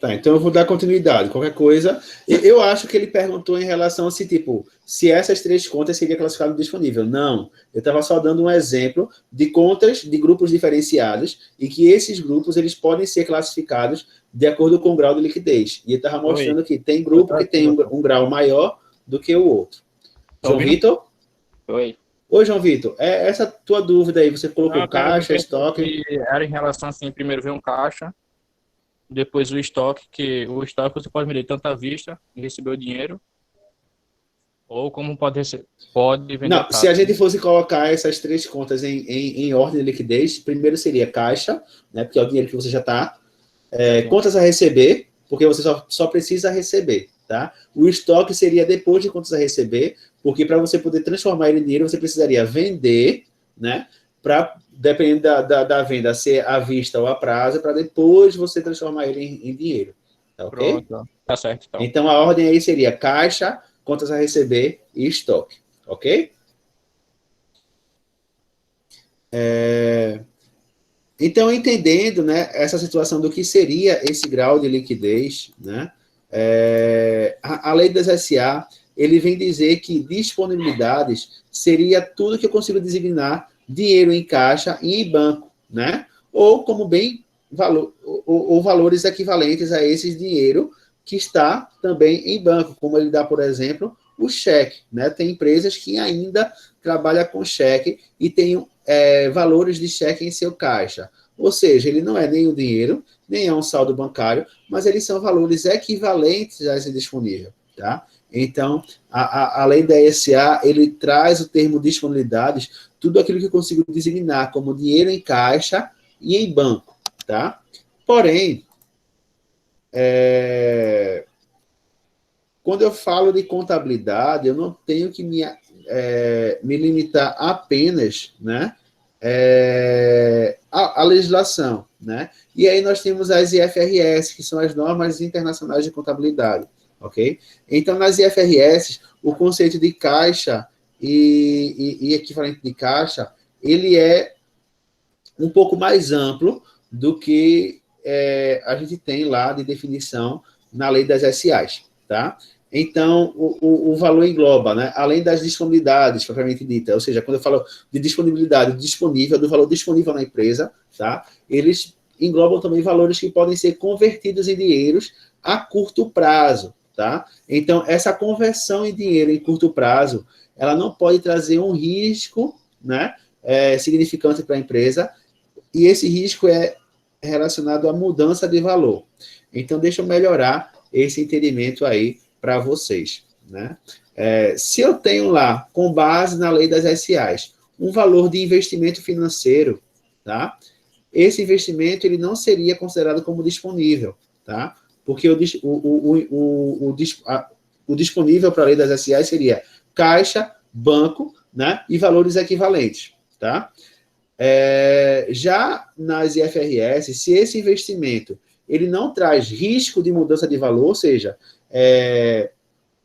Tá, então eu vou dar continuidade. Qualquer coisa, eu acho que ele perguntou em relação a se, tipo, se essas três contas seria classificado disponível. Não, eu estava só dando um exemplo de contas de grupos diferenciados e que esses grupos eles podem ser classificados de acordo com o grau de liquidez. E ele estava mostrando que tem grupo que tem um grau maior do que o outro. João Vitor? Oi. Oi, João Vitor. Essa tua dúvida aí, você colocou caixa, estoque? Era em relação assim, primeiro veio um caixa, depois o estoque, que o estoque você pode medir tanto à vista e receber o dinheiro, ou como pode vender Não, se a gente fosse colocar essas três contas em ordem de liquidez, primeiro seria caixa, né, porque é o dinheiro que você já está, contas a receber, porque você só precisa receber, tá? O estoque seria depois de contas a receber, porque para você poder transformar ele em dinheiro, você precisaria vender, né, para, dependendo da venda, ser à vista ou a prazo, para depois você transformar ele em dinheiro, tá ok? Pronto, tá certo, então. Então, a ordem aí seria caixa, contas a receber e estoque, ok? Então, entendendo, né, essa situação do que seria esse grau de liquidez, né, a lei das SA, ele vem dizer que disponibilidades seria tudo que eu consigo designar dinheiro em caixa e em banco, né, ou como bem ou valores equivalentes a esse dinheiro que está também em banco, como ele dá, por exemplo, o cheque, né? Tem empresas que ainda trabalham com cheque e tem valores de cheque em seu caixa. Ou seja, ele não é nem o dinheiro, nem é um saldo bancário, mas eles são valores equivalentes a esse disponível, tá? Então, a lei da SA, ele traz o termo disponibilidades, tudo aquilo que eu consigo designar como dinheiro em caixa e em banco, tá? Porém, quando eu falo de contabilidade, eu não tenho que me limitar apenas, né, à legislação, né? E aí nós temos as IFRS, que são as normas internacionais de contabilidade, ok? Então, nas IFRS, o conceito de caixa e equivalente de caixa, ele é um pouco mais amplo do que a gente tem lá de definição na lei das SAs, tá? Então, o valor engloba, né? Além das disponibilidades, propriamente dita, ou seja, quando eu falo de disponibilidade disponível, do valor disponível na empresa, tá? Eles englobam também valores que podem ser convertidos em dinheiros a curto prazo, tá? Então, essa conversão em dinheiro em curto prazo, ela não pode trazer um risco, né? Significante para a empresa, e esse risco é relacionado à mudança de valor. Então, deixa eu melhorar esse entendimento aí para vocês, né? Se eu tenho lá, com base na lei das SAs, um valor de investimento financeiro, tá? Esse investimento ele não seria considerado como disponível, tá? Porque o disponível para a lei das SAs seria caixa, banco, né? E valores equivalentes, tá? Já nas IFRS, se esse investimento ele não traz risco de mudança de valor, ou seja,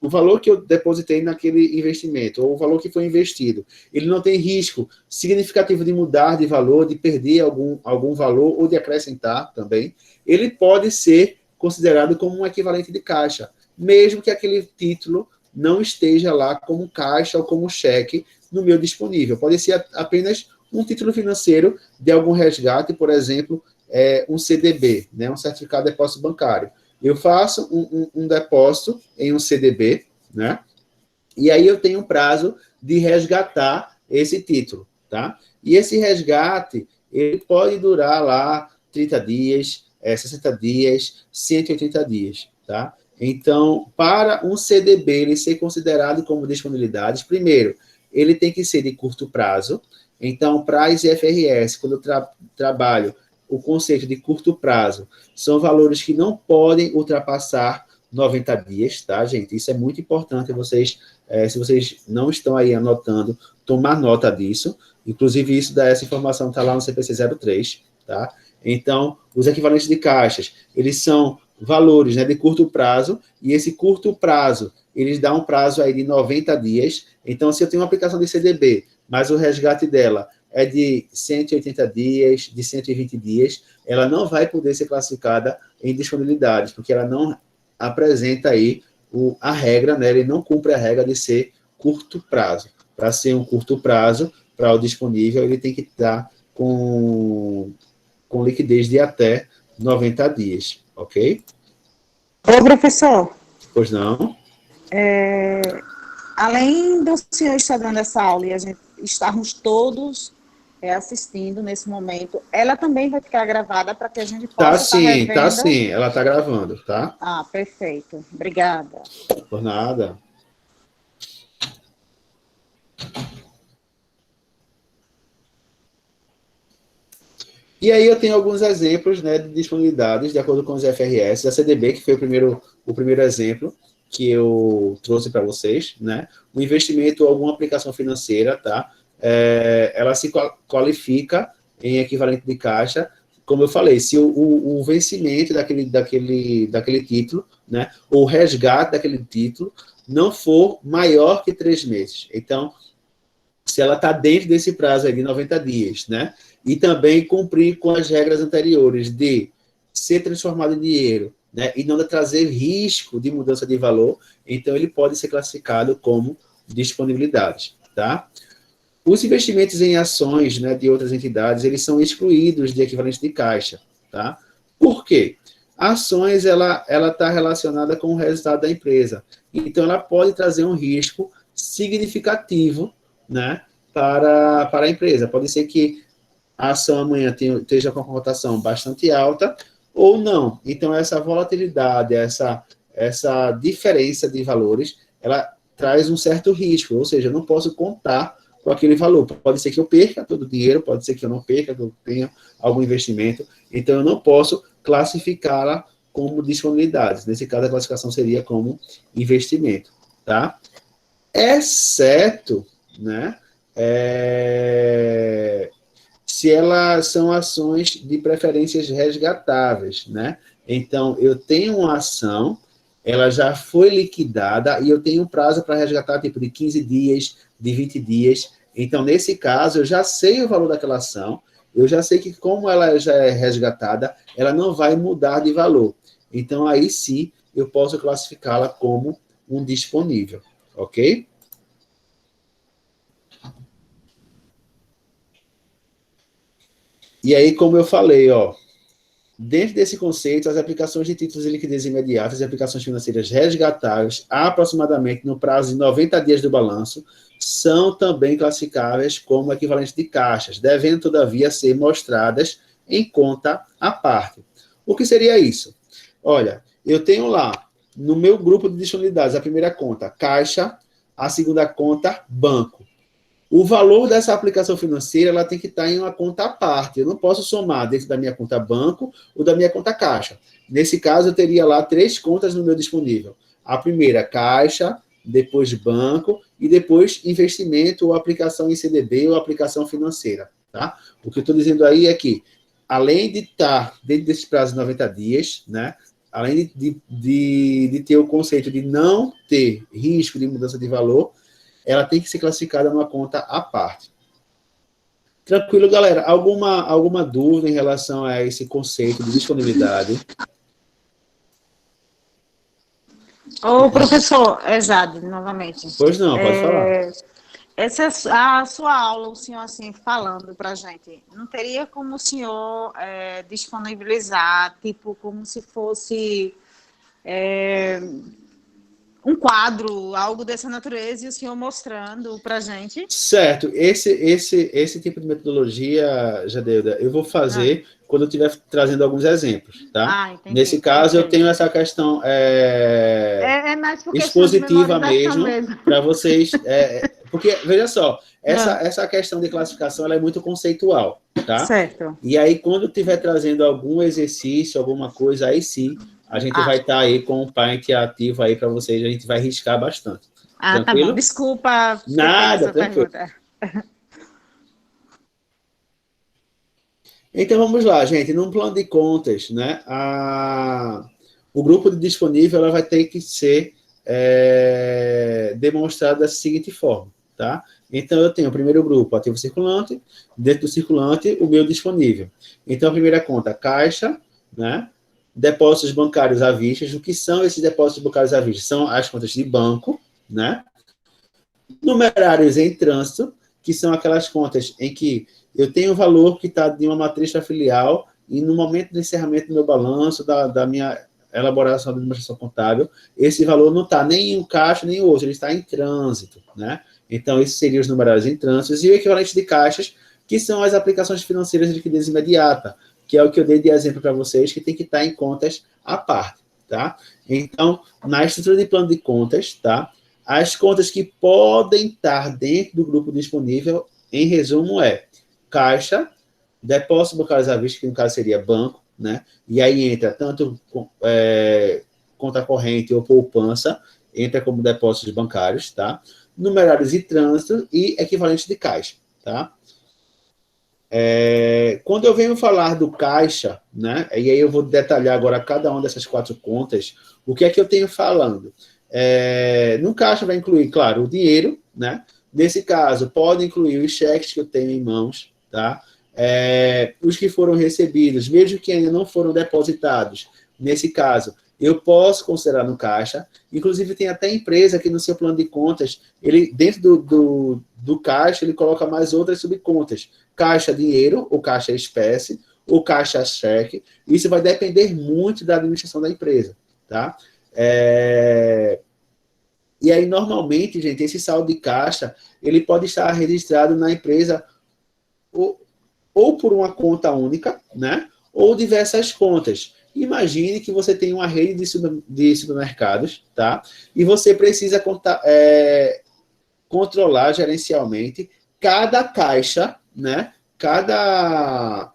o valor que eu depositei naquele investimento, ou o valor que foi investido, ele não tem risco significativo de mudar de valor, de perder algum valor, ou de acrescentar também, ele pode ser considerado como um equivalente de caixa, mesmo que aquele título não esteja lá como caixa ou como cheque no meu disponível. Pode ser apenas um título financeiro de algum resgate, por exemplo, um CDB, né, um certificado de depósito bancário. Eu faço um depósito em um CDB, né, e aí eu tenho um prazo de resgatar esse título, tá? E esse resgate, ele pode durar lá 30 dias, 60 dias, 180 dias, tá? Então, para um CDB ele ser considerado como disponibilidades, primeiro, ele tem que ser de curto prazo. Então, para as IFRS, quando eu trabalho o conceito de curto prazo, são valores que não podem ultrapassar 90 dias, tá, gente? Isso é muito importante, vocês, se vocês não estão aí anotando, tomar nota disso. Inclusive, essa informação está lá no CPC 03, tá? Então, os equivalentes de caixas, eles são valores, né, de curto prazo, e esse curto prazo, eles dão um prazo aí de 90 dias. Então, se eu tenho uma aplicação de CDB, mas o resgate dela é de 180 dias, de 120 dias, ela não vai poder ser classificada em disponibilidades, porque ela não apresenta aí a regra, né? Ele não cumpre a regra de ser curto prazo. Para ser um curto prazo, para o disponível, ele tem que estar com liquidez de até 90 dias, ok? Ô, professor, Pois não? além do senhor estar dando essa aula e a gente estarmos todos assistindo nesse momento, ela também vai ficar gravada para que a gente Tá possa estar sim, tá revendo? sim. Ela tá gravando, tá? Ah, perfeito. Obrigada. Por nada. E aí eu tenho alguns exemplos, né, de disponibilidades, de acordo com os FRS, a CDB, que foi o primeiro exemplo que eu trouxe para vocês, né? O investimento ou alguma aplicação financeira, tá? Ela se qualifica em equivalente de caixa, como eu falei, se o vencimento daquele título, né, ou o resgate daquele título não for maior que 3 meses. Então, se ela está dentro desse prazo aí de 90 dias, né? E também cumprir com as regras anteriores de ser transformado em dinheiro, né? E não trazer risco de mudança de valor, então ele pode ser classificado como disponibilidade, tá? Os investimentos em ações, né, de outras entidades, eles são excluídos de equivalente de caixa, tá? Por quê? Ações, ela está relacionada com o resultado da empresa. Então, ela pode trazer um risco significativo, né, para a empresa. Pode ser que a ação amanhã esteja com a cotação bastante alta ou não. Então, essa volatilidade, essa diferença de valores, ela traz um certo risco, ou seja, eu não posso contar com aquele valor. Pode ser que eu perca todo o dinheiro, pode ser que eu não perca, que eu tenha algum investimento. Então, eu não posso classificá-la como disponibilidades. Nesse caso, a classificação seria como investimento, tá? Exceto, né, se elas são ações de preferências resgatáveis, né? Então, eu tenho uma ação, ela já foi liquidada e eu tenho um prazo para resgatar, tipo, de 15 dias, de 20 dias. Então, nesse caso, eu já sei o valor daquela ação, eu já sei que, como ela já é resgatada, ela não vai mudar de valor. Então, aí sim, eu posso classificá-la como um disponível, ok? E aí, como eu falei, ó, dentro desse conceito, as aplicações de títulos de liquidez imediatas e aplicações financeiras resgatáveis, aproximadamente no prazo de 90 dias do balanço, são também classificáveis como equivalentes de caixas, devendo, todavia, ser mostradas em conta à parte. O que seria isso? Olha, eu tenho lá, no meu grupo de disponibilidades, a primeira conta, caixa, a segunda conta, banco. O valor dessa aplicação financeira ela tem que estar em uma conta à parte. Eu não posso somar dentro da minha conta banco ou da minha conta caixa. Nesse caso, eu teria lá 3 contas no meu disponível. A primeira, caixa, depois banco e depois investimento ou aplicação em CDB ou aplicação financeira. Tá? O que eu estou dizendo aí é que, além de estar dentro desse prazo de 90 dias, né, além de ter o conceito de não ter risco de mudança de valor, ela tem que ser classificada numa conta à parte. Tranquilo, galera? Alguma dúvida em relação a esse conceito de disponibilidade? Ô, professor, Jade, novamente. Pois não, pode falar. Essa é a sua aula, o senhor assim falando para a gente. Não teria como o senhor disponibilizar, tipo, como se fosse um quadro, algo dessa natureza, e o senhor mostrando para a gente? Certo. Esse tipo de metodologia, Jadeuda, eu vou fazer quando eu estiver trazendo alguns exemplos, tá? Entendi. Nesse caso, eu tenho essa questão mais por expositiva mesmo, mesmo. para vocês. Porque, veja só, essa questão de classificação ela é muito conceitual, tá? Certo. E aí, quando estiver trazendo algum exercício, alguma coisa, aí sim, a gente vai estar aí com o Paint ativo aí para vocês, a gente vai riscar bastante. Tranquilo? Tá bom. Desculpa ter Nada, feito essa tranquilo. pergunta. Então, vamos lá, gente. Num plano de contas, né, o grupo de disponível ela vai ter que ser demonstrado da seguinte forma, tá? Então, eu tenho o primeiro grupo, ativo circulante, dentro do circulante, o meu disponível. Então, a primeira conta, caixa, né? depósitos bancários à vista. O que são esses depósitos bancários à vista? São as contas de banco, né? Numerários em trânsito, que são aquelas contas em que eu tenho um valor que está de uma matriz para filial e no momento do encerramento do meu balanço, da minha elaboração da administração contábil, esse valor não está nem em um caixa, nem em outro, ele está em trânsito, né? Então, esses seriam os numerários em trânsito e o equivalente de caixas, que são as aplicações financeiras de liquidez imediata, que é o que eu dei de exemplo para vocês, que tem que estar em contas à parte, tá? Então, na estrutura de plano de contas, tá? As contas que podem estar dentro do grupo disponível, em resumo, é caixa, depósitos bancários à vista, que no caso seria banco, né? E aí entra tanto conta corrente ou poupança, entra como depósitos bancários, tá? Numerários e trânsito e equivalente de caixa, tá? Quando eu venho falar do caixa, né? E aí eu vou detalhar agora cada uma dessas 4 contas, o que é que eu tenho falando? No caixa vai incluir, claro, o dinheiro, né? Nesse caso, pode incluir os cheques que eu tenho em mãos, tá? Os que foram recebidos, mesmo que ainda não foram depositados, nesse caso, eu posso considerar no caixa. Inclusive, tem até empresa que no seu plano de contas, ele dentro do caixa, ele coloca mais outras subcontas. Caixa dinheiro, ou caixa espécie, ou caixa cheque. Isso vai depender muito da administração da empresa, tá? E aí, normalmente, gente, esse saldo de caixa, ele pode estar registrado na empresa ou por uma conta única, né? Ou diversas contas. Imagine que você tem uma rede de supermercados, tá? E você precisa controlar gerencialmente cada caixa, né? Cada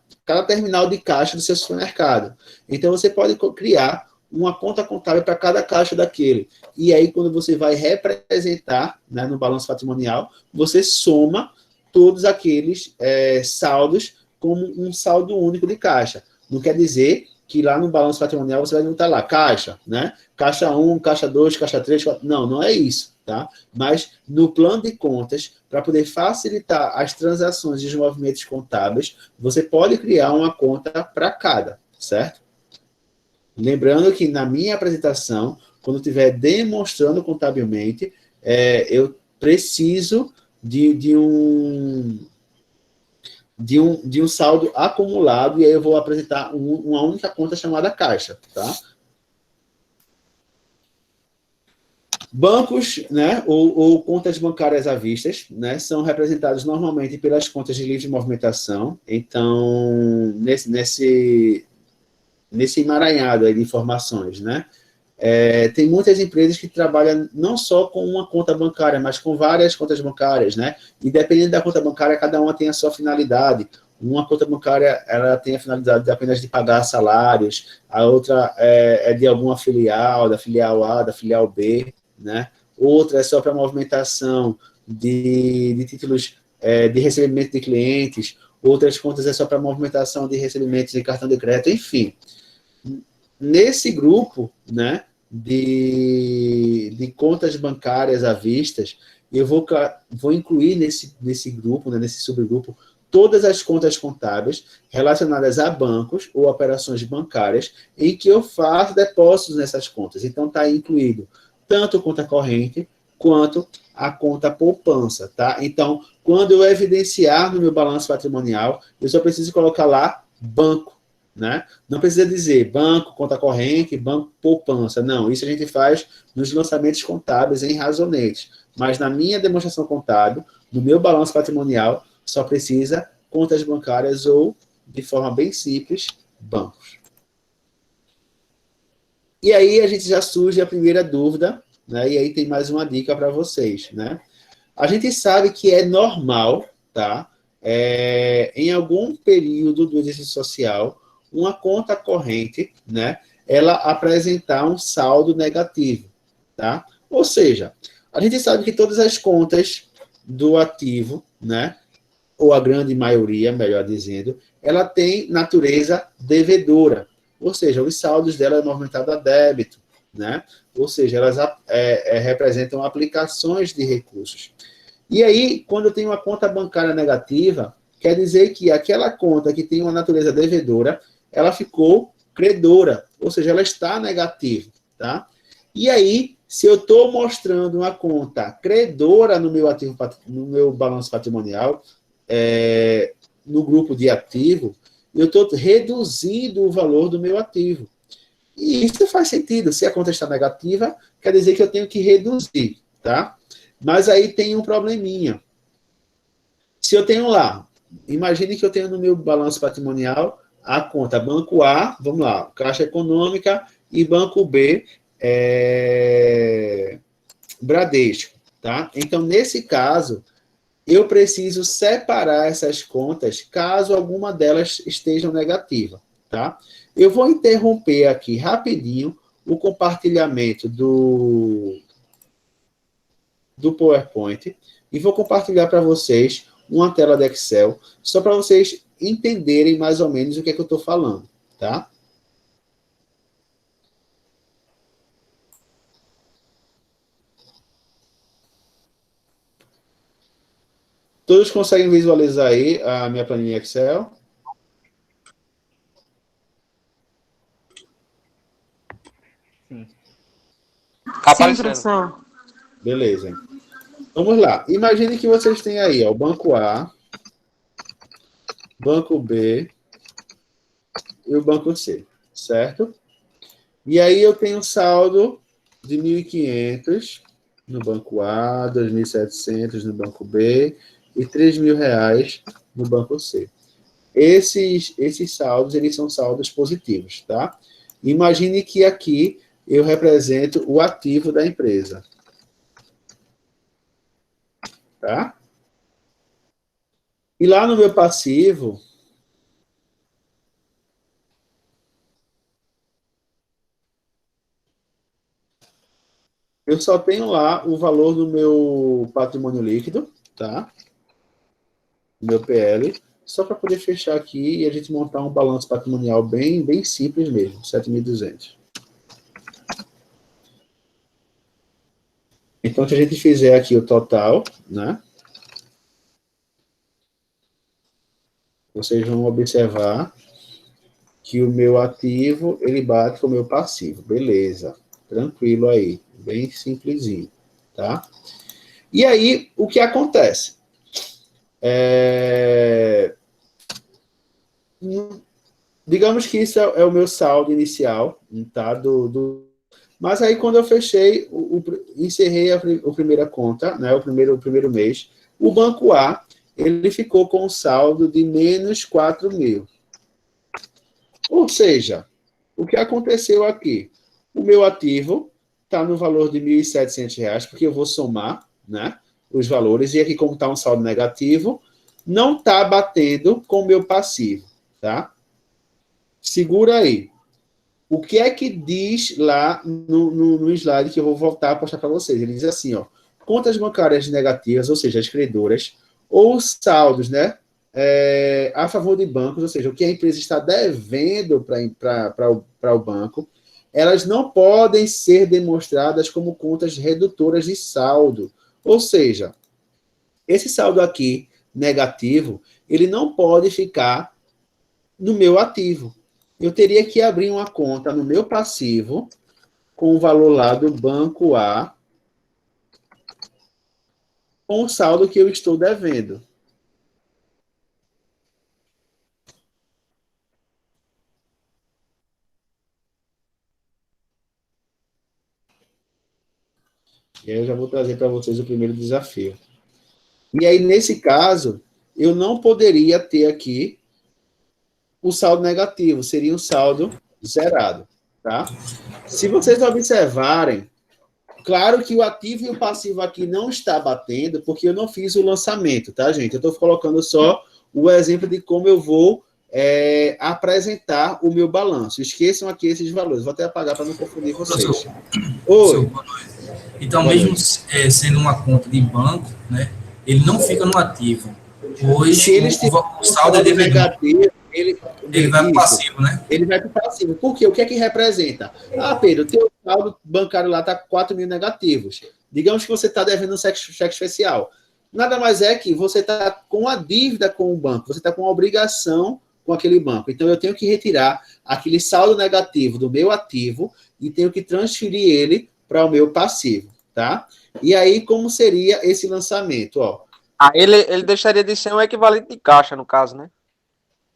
terminal de caixa do seu supermercado. Então, você pode criar uma conta contábil para cada caixa daquele. E aí, quando você vai representar, né, no balanço patrimonial, você soma todos aqueles saldos como um saldo único de caixa. Não quer dizer que lá no balanço patrimonial você vai botar lá caixa, né? Caixa 1, caixa 2, caixa 3, não é isso, tá? Mas no plano de contas, para poder facilitar as transações e os movimentos contábeis, você pode criar uma conta para cada, certo? Lembrando que na minha apresentação, quando eu estiver demonstrando contabilmente, eu preciso de um saldo acumulado, e aí eu vou apresentar uma única conta chamada caixa, tá? Bancos, né, ou contas bancárias à vista, né, são representados normalmente pelas contas de livre movimentação. Então, nesse emaranhado aí de informações, né, tem muitas empresas que trabalham não só com uma conta bancária, mas com várias contas bancárias, né? E dependendo da conta bancária, cada uma tem a sua finalidade. Uma conta bancária, ela tem a finalidade apenas de pagar salários, a outra é de alguma filial, da filial A, da filial B, né? Outra é só para movimentação de títulos de recebimento de clientes, outras contas é só para movimentação de recebimentos de cartão de crédito, enfim. Nesse grupo, né, de contas bancárias à vista, eu vou incluir nesse grupo, né, nesse subgrupo, todas as contas contábeis relacionadas a bancos ou operações bancárias em que eu faço depósitos nessas contas. Então, está incluído tanto conta corrente quanto a conta poupança, tá? Então, quando eu evidenciar no meu balanço patrimonial, eu só preciso colocar lá banco, né? Não precisa dizer banco, conta corrente, banco, poupança. Não, isso a gente faz nos lançamentos contábeis em razonetes. Mas na minha demonstração contábil, no meu balanço patrimonial, só precisa contas bancárias ou, de forma bem simples, bancos. E aí a gente já surge a primeira dúvida, né? E aí tem mais uma dica para vocês, né? A gente sabe que é normal, tá? Em algum período do exercício social, uma conta corrente, né, ela apresentar um saldo negativo, tá? Ou seja, a gente sabe que todas as contas do ativo, né, ou a grande maioria, melhor dizendo, ela tem natureza devedora, ou seja, os saldos dela é movimentado a débito, né? Ou seja, elas representam aplicações de recursos. E aí, quando eu tenho uma conta bancária negativa, quer dizer que aquela conta que tem uma natureza devedora, ela ficou credora, ou seja, ela está negativa, tá? E aí, se eu estou mostrando uma conta credora no meu ativo, no meu balanço patrimonial, no grupo de ativo, eu estou reduzindo o valor do meu ativo. E isso faz sentido. Se a conta está negativa, quer dizer que eu tenho que reduzir, tá? Mas aí tem um probleminha. Se eu tenho lá, imagine que eu tenho no meu balanço patrimonial a conta Banco A, vamos lá, Caixa Econômica, e Banco B, Bradesco, tá? Então, nesse caso, eu preciso separar essas contas caso alguma delas esteja negativa, tá? Eu vou interromper aqui rapidinho o compartilhamento do PowerPoint e vou compartilhar para vocês uma tela de Excel, só para vocês entenderem mais ou menos o que é que eu estou falando, tá? Todos conseguem visualizar aí a minha planilha Excel? Sim. Sim, professor. Beleza. Vamos lá. Imagine que vocês têm aí ó, o Banco A, Banco B e o Banco C, certo? E aí eu tenho um saldo de 1.500 no Banco A, 2.700 no Banco B e R$ 3.000 no Banco C. Esses saldos, eles são saldos positivos, tá? Imagine que aqui eu represento o ativo da empresa. Tá? E lá no meu passivo, eu só tenho lá o valor do meu patrimônio líquido, tá? Meu PL, só para poder fechar aqui e a gente montar um balanço patrimonial bem simples mesmo, 7.200. Então, se a gente fizer aqui o total, né? Vocês vão observar que o meu ativo, ele bate com o meu passivo. Beleza. Tranquilo aí. Bem simplesinho, tá? E aí, o que acontece? Digamos que isso é o meu saldo inicial, tá? Mas aí, quando eu fechei, encerrei a primeira conta, né? O primeiro mês, o Banco A, ele ficou com um saldo de menos 4.000. Ou seja, o que aconteceu aqui? O meu ativo está no valor de R$ 1.700, porque eu vou somar, né, os valores, e aqui, como está um saldo negativo, não está batendo com o meu passivo, tá? Segura aí. O que é que diz lá no slide que eu vou voltar a postar para vocês? Ele diz assim, ó, contas bancárias negativas, ou seja, as credoras, ou saldos, né, a favor de bancos, ou seja, o que a empresa está devendo para o banco, elas não podem ser demonstradas como contas redutoras de saldo. Ou seja, esse saldo aqui, negativo, ele não pode ficar no meu ativo. Eu teria que abrir uma conta no meu passivo, com o valor lá do Banco A, com o saldo que eu estou devendo. E aí eu já vou trazer para vocês o primeiro desafio. E aí, nesse caso, eu não poderia ter aqui o saldo negativo, seria um saldo zerado, tá? Se vocês observarem, claro que o ativo e o passivo aqui não está batendo, porque eu não fiz o lançamento, tá, gente? Eu estou colocando só o exemplo de como eu vou apresentar o meu balanço. Esqueçam aqui esses valores. Vou até apagar para não confundir vocês. Oi. Então, mesmo sendo uma conta de banco, né, ele não fica no ativo. Pois se eles o saldo é negativo, ele vai para o passivo, né? Ele vai para o passivo. Por quê? O que é que representa? Ah, Pedro, teu saldo bancário lá está com 4.000 negativos. Digamos que você está devendo um cheque especial. Nada mais é que você está com a dívida com o banco, você está com a obrigação com aquele banco. Então, eu tenho que retirar aquele saldo negativo do meu ativo e tenho que transferir ele para o meu passivo, tá? E aí, como seria esse lançamento? Ó, Ele deixaria de ser um equivalente de caixa, no caso, né?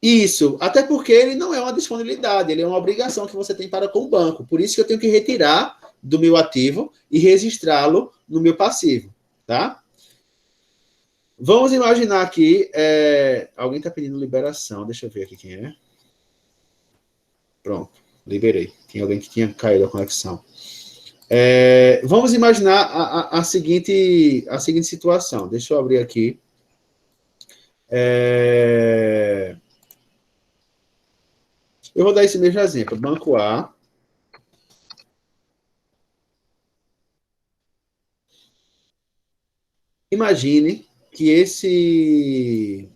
isso, até porque ele não é uma disponibilidade, ele é uma obrigação que você tem para com o banco. Por isso que eu tenho que retirar do meu ativo e registrá-lo no meu passivo, tá? Vamos imaginar aqui, alguém está pedindo liberação, deixa eu ver aqui quem é. Pronto, liberei. Tinha alguém que tinha caído a conexão. Vamos imaginar a seguinte situação. Deixa eu abrir aqui. Eu vou dar esse mesmo exemplo. Banco A. Imagine que esse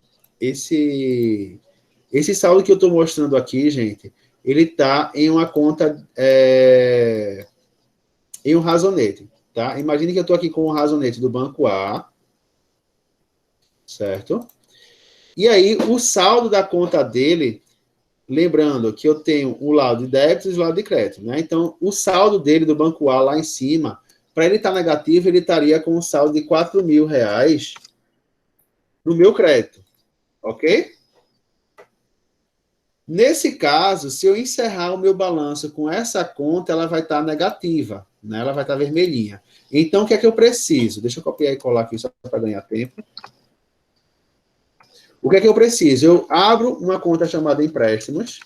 saldo que eu estou mostrando aqui, gente, ele está em uma conta, em um razonete, tá? Imagine que eu estou aqui com o razonete do Banco A, certo? E aí, o saldo da conta dele, lembrando que eu tenho o lado de débitos e o lado de crédito, né? Então, o saldo dele do Banco A lá em cima, para ele estar negativo, ele estaria com um saldo de R$4.000 no meu crédito, ok? Nesse caso, se eu encerrar o meu balanço com essa conta, ela vai estar negativa, né? Ela vai estar vermelhinha. Então, o que é que eu preciso? Deixa eu copiar e colar aqui só para ganhar tempo. O que é que eu preciso? Eu abro uma conta chamada empréstimos.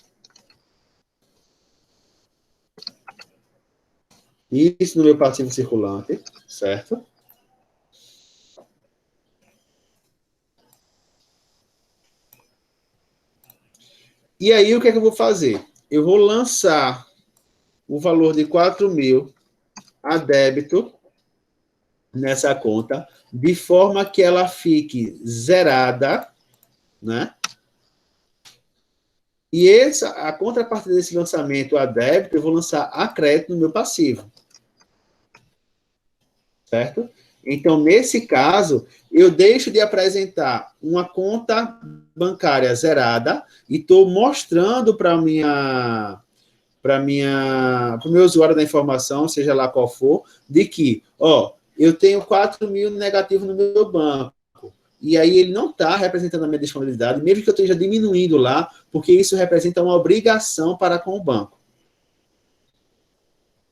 Isso no meu passivo circulante, certo? E aí, o que é que eu vou fazer? Eu vou lançar o valor de 4.000 a débito nessa conta, de forma que ela fique zerada, né? E a contrapartida desse lançamento a débito, eu vou lançar a crédito no meu passivo. Certo? Então, nesse caso, eu deixo de apresentar uma conta bancária zerada e estou mostrando para o meu usuário da informação, seja lá qual for, de que, eu tenho 4.000 negativo no meu banco. E aí ele não está representando a minha disponibilidade, mesmo que eu esteja diminuindo lá, porque isso representa uma obrigação para com o banco.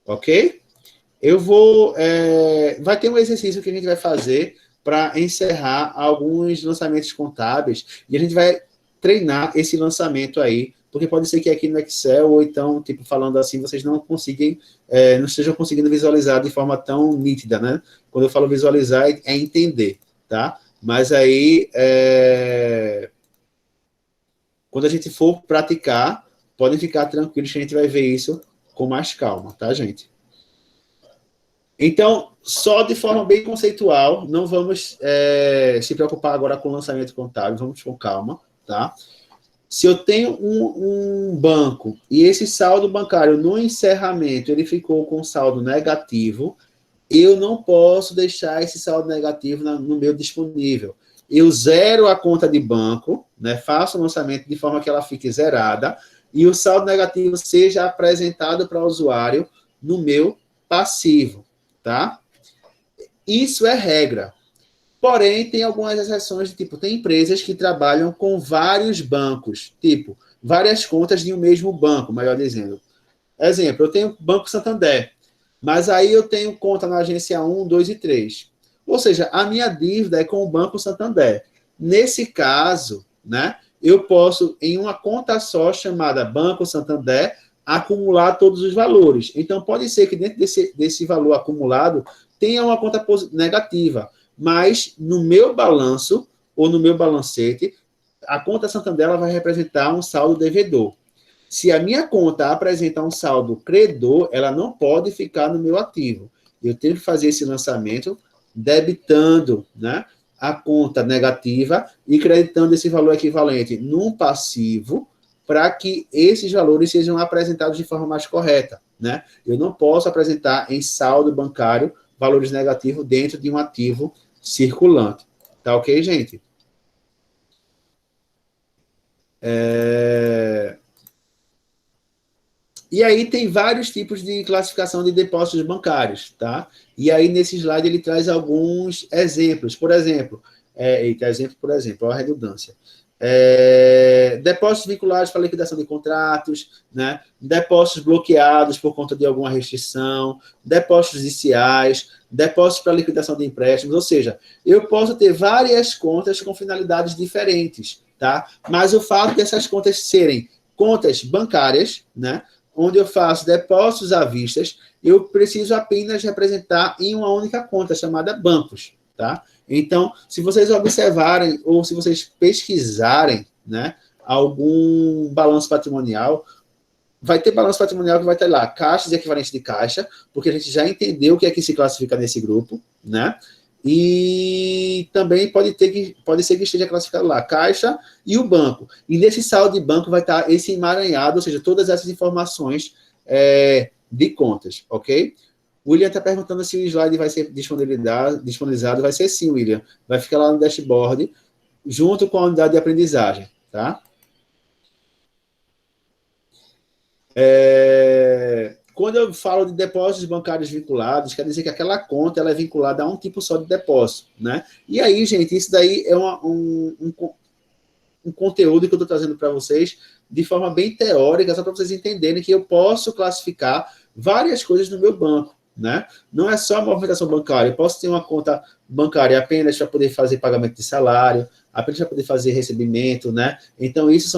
Ok? Vai ter um exercício que a gente vai fazer para encerrar alguns lançamentos contábeis e a gente vai treinar esse lançamento aí, porque pode ser que aqui no Excel, ou então, tipo, falando assim, vocês não estejam conseguindo visualizar de forma tão nítida, né? Quando eu falo visualizar, é entender, tá? Mas aí, quando a gente for praticar, podem ficar tranquilos que a gente vai ver isso com mais calma, tá, gente? Então, só de forma bem conceitual, não vamos se preocupar agora com o lançamento contábil, vamos com calma, tá? Se eu tenho um banco e esse saldo bancário no encerramento ele ficou com saldo negativo, eu não posso deixar esse saldo negativo no meu disponível. Eu zero a conta de banco, né? Faço o lançamento de forma que ela fique zerada e o saldo negativo seja apresentado para o usuário no meu passivo. Tá? Isso é regra. Porém, tem algumas exceções, tem empresas que trabalham com vários bancos, várias contas de um mesmo banco, melhor dizendo. Exemplo, eu tenho Banco Santander, mas aí eu tenho conta na agência 1, 2 e 3. Ou seja, a minha dívida é com o Banco Santander. Nesse caso, né, eu posso, em uma conta só chamada Banco Santander, acumular todos os valores. Então, pode ser que dentro desse valor acumulado tenha uma conta negativa, mas no meu balanço ou no meu balancete, a conta Santander ela vai representar um saldo devedor. Se a minha conta apresentar um saldo credor, ela não pode ficar no meu ativo. Eu tenho que fazer esse lançamento debitando, né, a conta negativa e creditando esse valor equivalente num passivo, para que esses valores sejam apresentados de forma mais correta, né? Eu não posso apresentar em saldo bancário valores negativos dentro de um ativo circulante. Tá ok, gente? E aí tem vários tipos de classificação de depósitos bancários, tá? E aí nesse slide ele traz alguns exemplos. Por exemplo, olha a redundância. Depósitos vinculados para liquidação de contratos, né? Depósitos bloqueados por conta de alguma restrição, depósitos judiciais, depósitos para liquidação de empréstimos, ou seja, eu posso ter várias contas com finalidades diferentes, tá? Mas o fato dessas contas serem contas bancárias, né? Onde eu faço depósitos à vista, eu preciso apenas representar em uma única conta, chamada bancos, tá? Então, se vocês observarem ou se vocês pesquisarem, né, algum balanço patrimonial, vai ter balanço patrimonial que vai ter lá caixas e equivalentes de caixa, porque a gente já entendeu o que é que se classifica nesse grupo, né? E também pode ser que esteja classificado lá caixa e o banco. E nesse saldo de banco vai estar esse emaranhado, ou seja, todas essas informações de contas, ok? O William está perguntando se o slide vai ser disponibilizado. Vai ser sim, William. Vai ficar lá no dashboard, junto com a unidade de aprendizagem, tá? Quando eu falo de depósitos bancários vinculados, quer dizer que aquela conta ela é vinculada a um tipo só de depósito, né? E aí, gente, isso daí é um conteúdo que eu estou trazendo para vocês de forma bem teórica, só para vocês entenderem que eu posso classificar várias coisas no meu banco, né? Não é só a movimentação bancária, eu posso ter uma conta bancária apenas para poder fazer pagamento de salário, apenas para poder fazer recebimento, né? Então, isso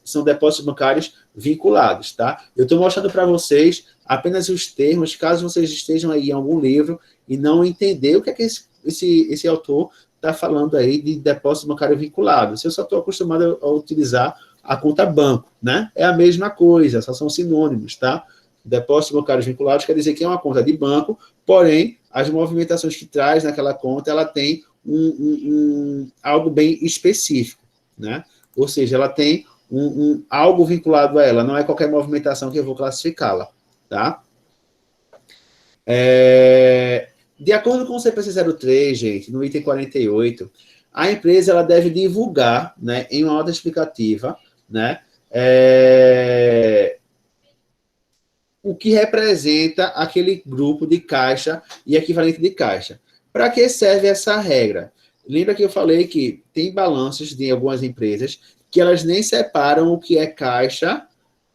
são depósitos bancários vinculados, tá? Eu estou mostrando para vocês apenas os termos, caso vocês estejam aí em algum livro e não entender o que é que esse autor está falando aí de depósito bancário vinculado. Se eu só estou acostumado a utilizar a conta banco, né? É a mesma coisa, só são sinônimos, tá? Depósitos bancários vinculados quer dizer que é uma conta de banco, porém, as movimentações que traz naquela conta, ela tem algo bem específico, né? Ou seja, ela tem algo vinculado a ela, não é qualquer movimentação que eu vou classificá-la, tá? De acordo com o CPC 03, gente, no item 48, a empresa ela deve divulgar, né, em uma nota explicativa, né, o que representa aquele grupo de caixa e equivalente de caixa. Para que serve essa regra? Lembra que eu falei que tem balanços de algumas empresas que elas nem separam o que é caixa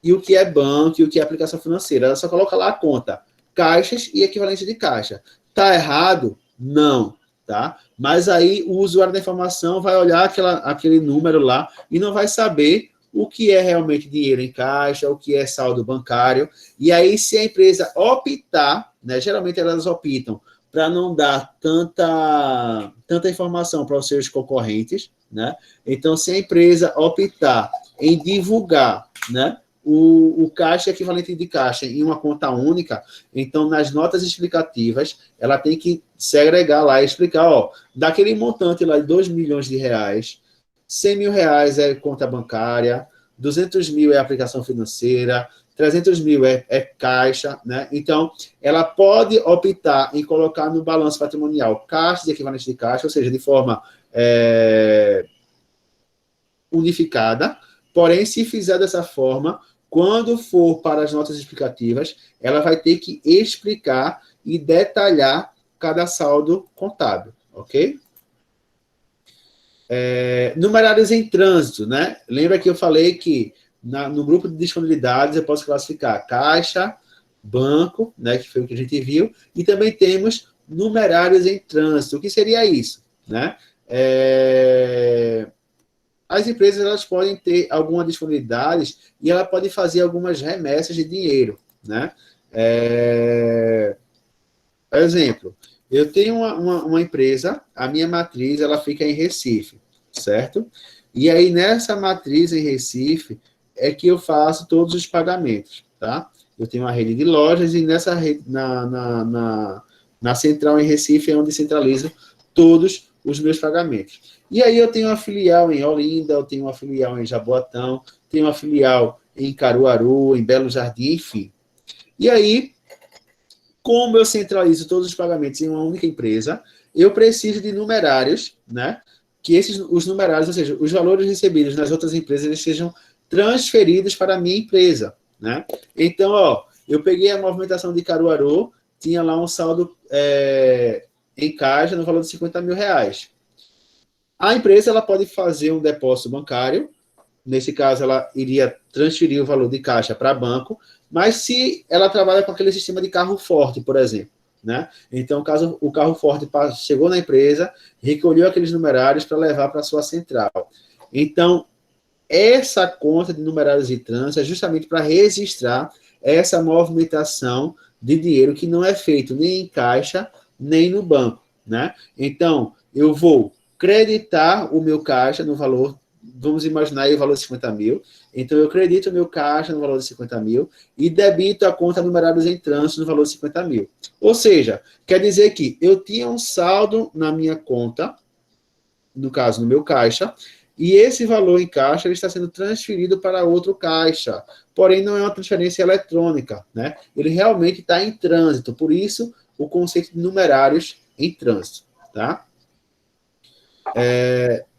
e o que é banco e o que é aplicação financeira. Ela só coloca lá a conta, caixas e equivalente de caixa. Tá errado? Não, tá? Mas aí o usuário da informação vai olhar aquele número lá e não vai saber o que é realmente dinheiro em caixa, o que é saldo bancário. E aí, se a empresa optar, né, geralmente elas optam para não dar tanta informação para os seus concorrentes, né? Então, se a empresa optar em divulgar, né, o caixa equivalente de caixa em uma conta única, então, nas notas explicativas, ela tem que segregar lá e explicar, ó, daquele montante lá de 2 milhões de reais, 100 mil reais é conta bancária, 200 mil é aplicação financeira, 300 mil é caixa, né? Então, ela pode optar em colocar no balanço patrimonial caixas e equivalentes de caixa, ou seja, de forma unificada, porém, se fizer dessa forma, quando for para as notas explicativas, ela vai ter que explicar e detalhar cada saldo contábil, ok? Numerários em trânsito, né? Lembra que eu falei que no grupo de disponibilidades eu posso classificar caixa, banco, né, que foi o que a gente viu, e também temos numerários em trânsito. O que seria isso, né? As empresas elas podem ter alguma disponibilidade e ela pode fazer algumas remessas de dinheiro, né? Por exemplo, eu tenho uma empresa, a minha matriz ela fica em Recife, certo? E aí, nessa matriz em Recife, é que eu faço todos os pagamentos, tá? Eu tenho uma rede de lojas e nessa rede, na central em Recife é onde centralizo todos os meus pagamentos. E aí eu tenho uma filial em Olinda, eu tenho uma filial em Jaboatão, tenho uma filial em Caruaru, em Belo Jardim, enfim. E aí, como eu centralizo todos os pagamentos em uma única empresa, eu preciso de numerários, né, que os numerários, ou seja, os valores recebidos nas outras empresas, eles sejam transferidos para a minha empresa, né? Então, ó, eu peguei a movimentação de Caruaru, tinha lá um saldo em caixa no valor de R$ 50.000. A empresa ela pode fazer um depósito bancário, nesse caso ela iria transferir o valor de caixa para banco, mas se ela trabalha com aquele sistema de carro forte, por exemplo, né? Então, caso o carro forte chegou na empresa, recolheu aqueles numerários para levar para a sua central. Então, essa conta de numerários e trânsito é justamente para registrar essa movimentação de dinheiro que não é feito nem em caixa, nem no banco, né? Então, eu vou creditar o meu caixa no valor, vamos imaginar aí o valor de 50 mil, então eu credito o meu caixa no valor de 50 mil e debito a conta numerários em trânsito no valor de 50 mil. Ou seja, quer dizer que eu tinha um saldo na minha conta, no caso, no meu caixa, e esse valor em caixa ele está sendo transferido para outro caixa. Porém, não é uma transferência eletrônica, né? Ele realmente está em trânsito. Por isso, o conceito de numerários em trânsito, tá?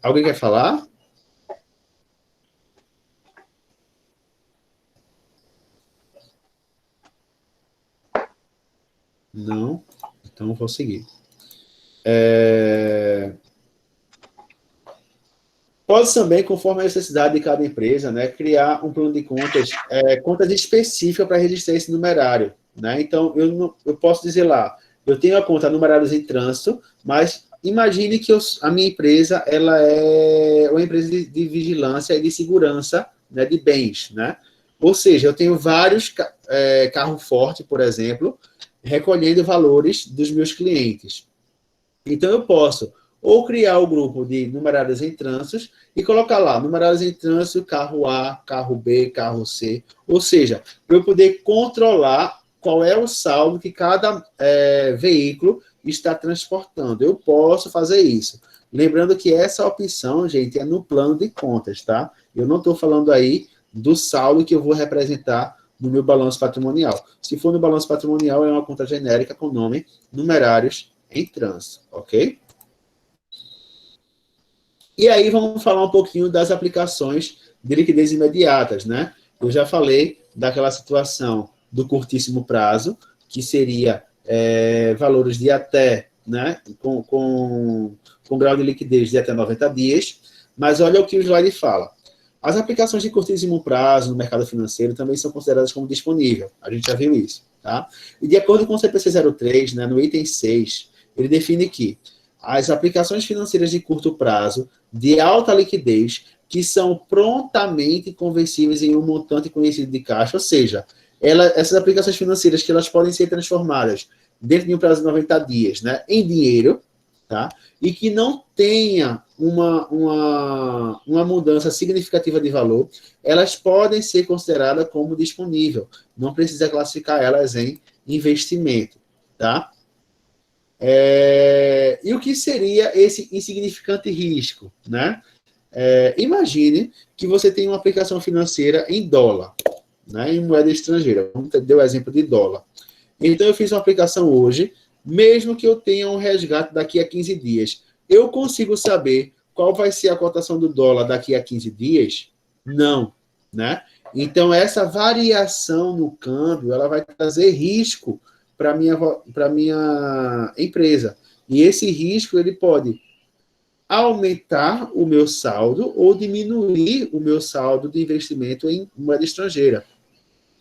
Alguém quer falar? Não? Então, vou seguir. Pode também, conforme a necessidade de cada empresa, né, criar um plano de contas, contas específicas para registrar esse numerário, né? Então, eu posso dizer lá, eu tenho a conta numerários em trânsito, mas imagine que a minha empresa ela é uma empresa de vigilância e de segurança, né, de bens, né? Ou seja, eu tenho vários carro forte, por exemplo, recolhendo valores dos meus clientes. Então, eu posso ou criar o grupo de numerários em trânsitos e colocar lá, numerários em trânsito, carro A, carro B, carro C. Ou seja, para eu poder controlar qual é o saldo que cada veículo está transportando. Eu posso fazer isso. Lembrando que essa opção, gente, é no plano de contas, tá? Eu não estou falando aí do saldo que eu vou representar no meu balanço patrimonial. Se for no balanço patrimonial, é uma conta genérica com o nome numerários em trânsito, ok? E aí vamos falar um pouquinho das aplicações de liquidez imediatas, né? Eu já falei daquela situação do curtíssimo prazo, que seria valores de até, né, com grau de liquidez de até 90 dias, mas olha o que o slide fala. As aplicações de curtíssimo prazo no mercado financeiro também são consideradas como disponível. A gente já viu isso, tá? E de acordo com o CPC 03, né, no item 6, ele define que as aplicações financeiras de curto prazo, de alta liquidez, que são prontamente conversíveis em um montante conhecido de caixa, ou seja, essas aplicações financeiras que elas podem ser transformadas dentro de um prazo de 90 dias, né, em dinheiro, tá? E que não tenha uma mudança significativa de valor, elas podem ser consideradas como disponível. Não precisa classificar elas em investimento, tá? E o que seria esse insignificante risco, né? Imagine que você tem uma aplicação financeira em dólar, né, em moeda estrangeira. Vamos ter o exemplo de dólar. Então, eu fiz uma aplicação hoje, mesmo que eu tenha um resgate daqui a 15 dias. Eu consigo saber qual vai ser a cotação do dólar daqui a 15 dias? Não, né? Então, essa variação no câmbio, ela vai trazer risco para a minha empresa. E esse risco, ele pode aumentar o meu saldo ou diminuir o meu saldo de investimento em moeda estrangeira.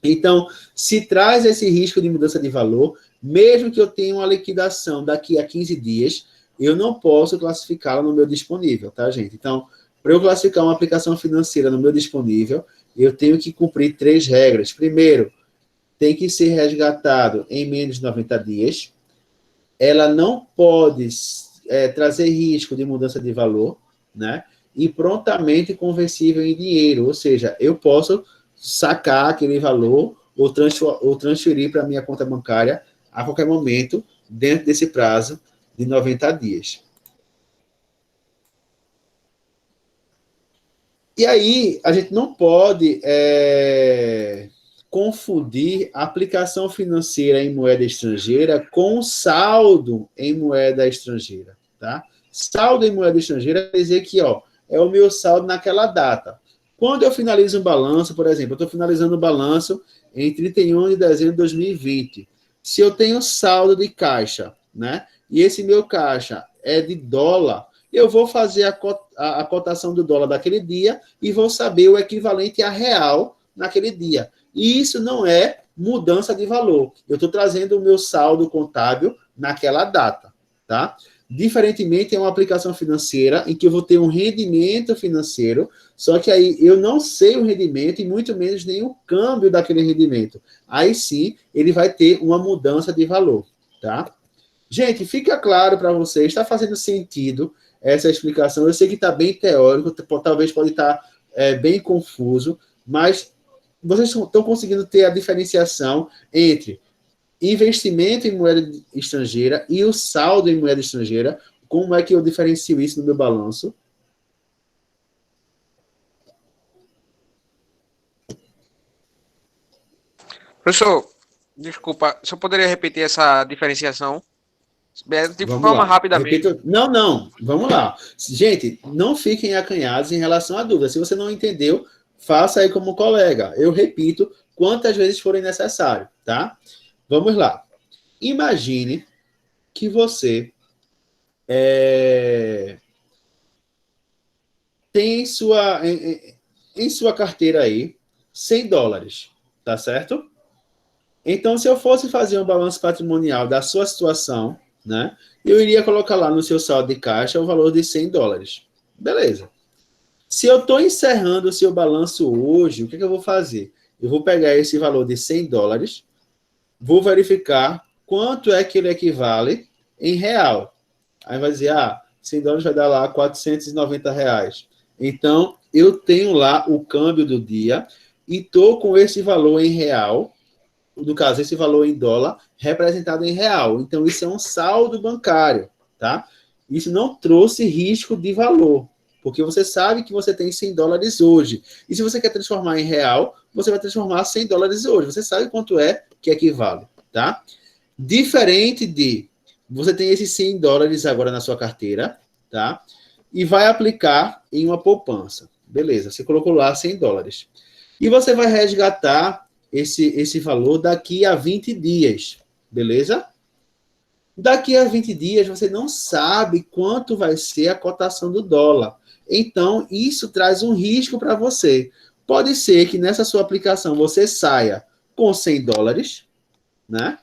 Então, se traz esse risco de mudança de valor, mesmo que eu tenha uma liquidação daqui a 15 dias, eu não posso classificá-la no meu disponível, tá, gente? Então, para eu classificar uma aplicação financeira no meu disponível, eu tenho que cumprir 3 regras. Primeiro, tem que ser resgatado em menos de 90 dias. Ela não pode trazer risco de mudança de valor, né? E prontamente conversível em dinheiro, ou seja, eu posso sacar aquele valor ou transferir para a minha conta bancária a qualquer momento, dentro desse prazo de 90 dias. E aí, a gente não pode confundir a aplicação financeira em moeda estrangeira com saldo em moeda estrangeira, tá? Saldo em moeda estrangeira quer dizer que, ó, é o meu saldo naquela data. Quando eu finalizo um balanço, por exemplo, eu estou finalizando o balanço em 31 de dezembro de 2020. Se eu tenho saldo de caixa, né? E esse meu caixa é de dólar, eu vou fazer a cotação do dólar daquele dia e vou saber o equivalente a real naquele dia. E isso não é mudança de valor. Eu estou trazendo o meu saldo contábil naquela data, tá? Diferentemente, é uma aplicação financeira em que eu vou ter um rendimento financeiro, só que aí eu não sei o rendimento e muito menos nem o câmbio daquele rendimento. Aí sim, ele vai ter uma mudança de valor, tá? Gente, fica claro para vocês, está fazendo sentido essa explicação? Eu sei que está bem teórico, talvez pode estar bem confuso, mas vocês estão conseguindo ter a diferenciação entre investimento em moeda estrangeira e o saldo em moeda estrangeira. Como é que eu diferencio isso no meu balanço? Professor, desculpa, o senhor poderia repetir essa diferenciação? De Vamos forma lá. rápida mesmo. Não. Vamos lá. Gente, não fiquem acanhados em relação à dúvida. Se você não entendeu, faça aí como colega. Eu repito quantas vezes forem necessário, tá? Vamos lá. Imagine que você tem em sua carteira aí $100, tá certo? Então, se eu fosse fazer um balanço patrimonial da sua situação, né, eu iria colocar lá no seu saldo de caixa o valor de $100. Beleza. Se eu estou encerrando o seu balanço hoje, o que eu vou fazer? Eu vou pegar esse valor de $100, vou verificar quanto é que ele equivale em real. Aí vai dizer, $100 vai dar lá R$490. Então, eu tenho lá o câmbio do dia e estou com esse valor em real, no caso, esse valor em dólar, representado em real. Então, isso é um saldo bancário, tá? Isso não trouxe risco de valor, porque você sabe que você tem $100 hoje. E se você quer transformar em real, você vai transformar $100 hoje. Você sabe quanto é que equivale, tá? Diferente de você tem esses $100 agora na sua carteira, tá? E vai aplicar em uma poupança. Beleza, você colocou lá $100. E você vai resgatar esse valor daqui a 20 dias, beleza? Daqui a 20 dias, você não sabe quanto vai ser a cotação do dólar. Então, isso traz um risco para você. Pode ser que nessa sua aplicação você saia com $100, né?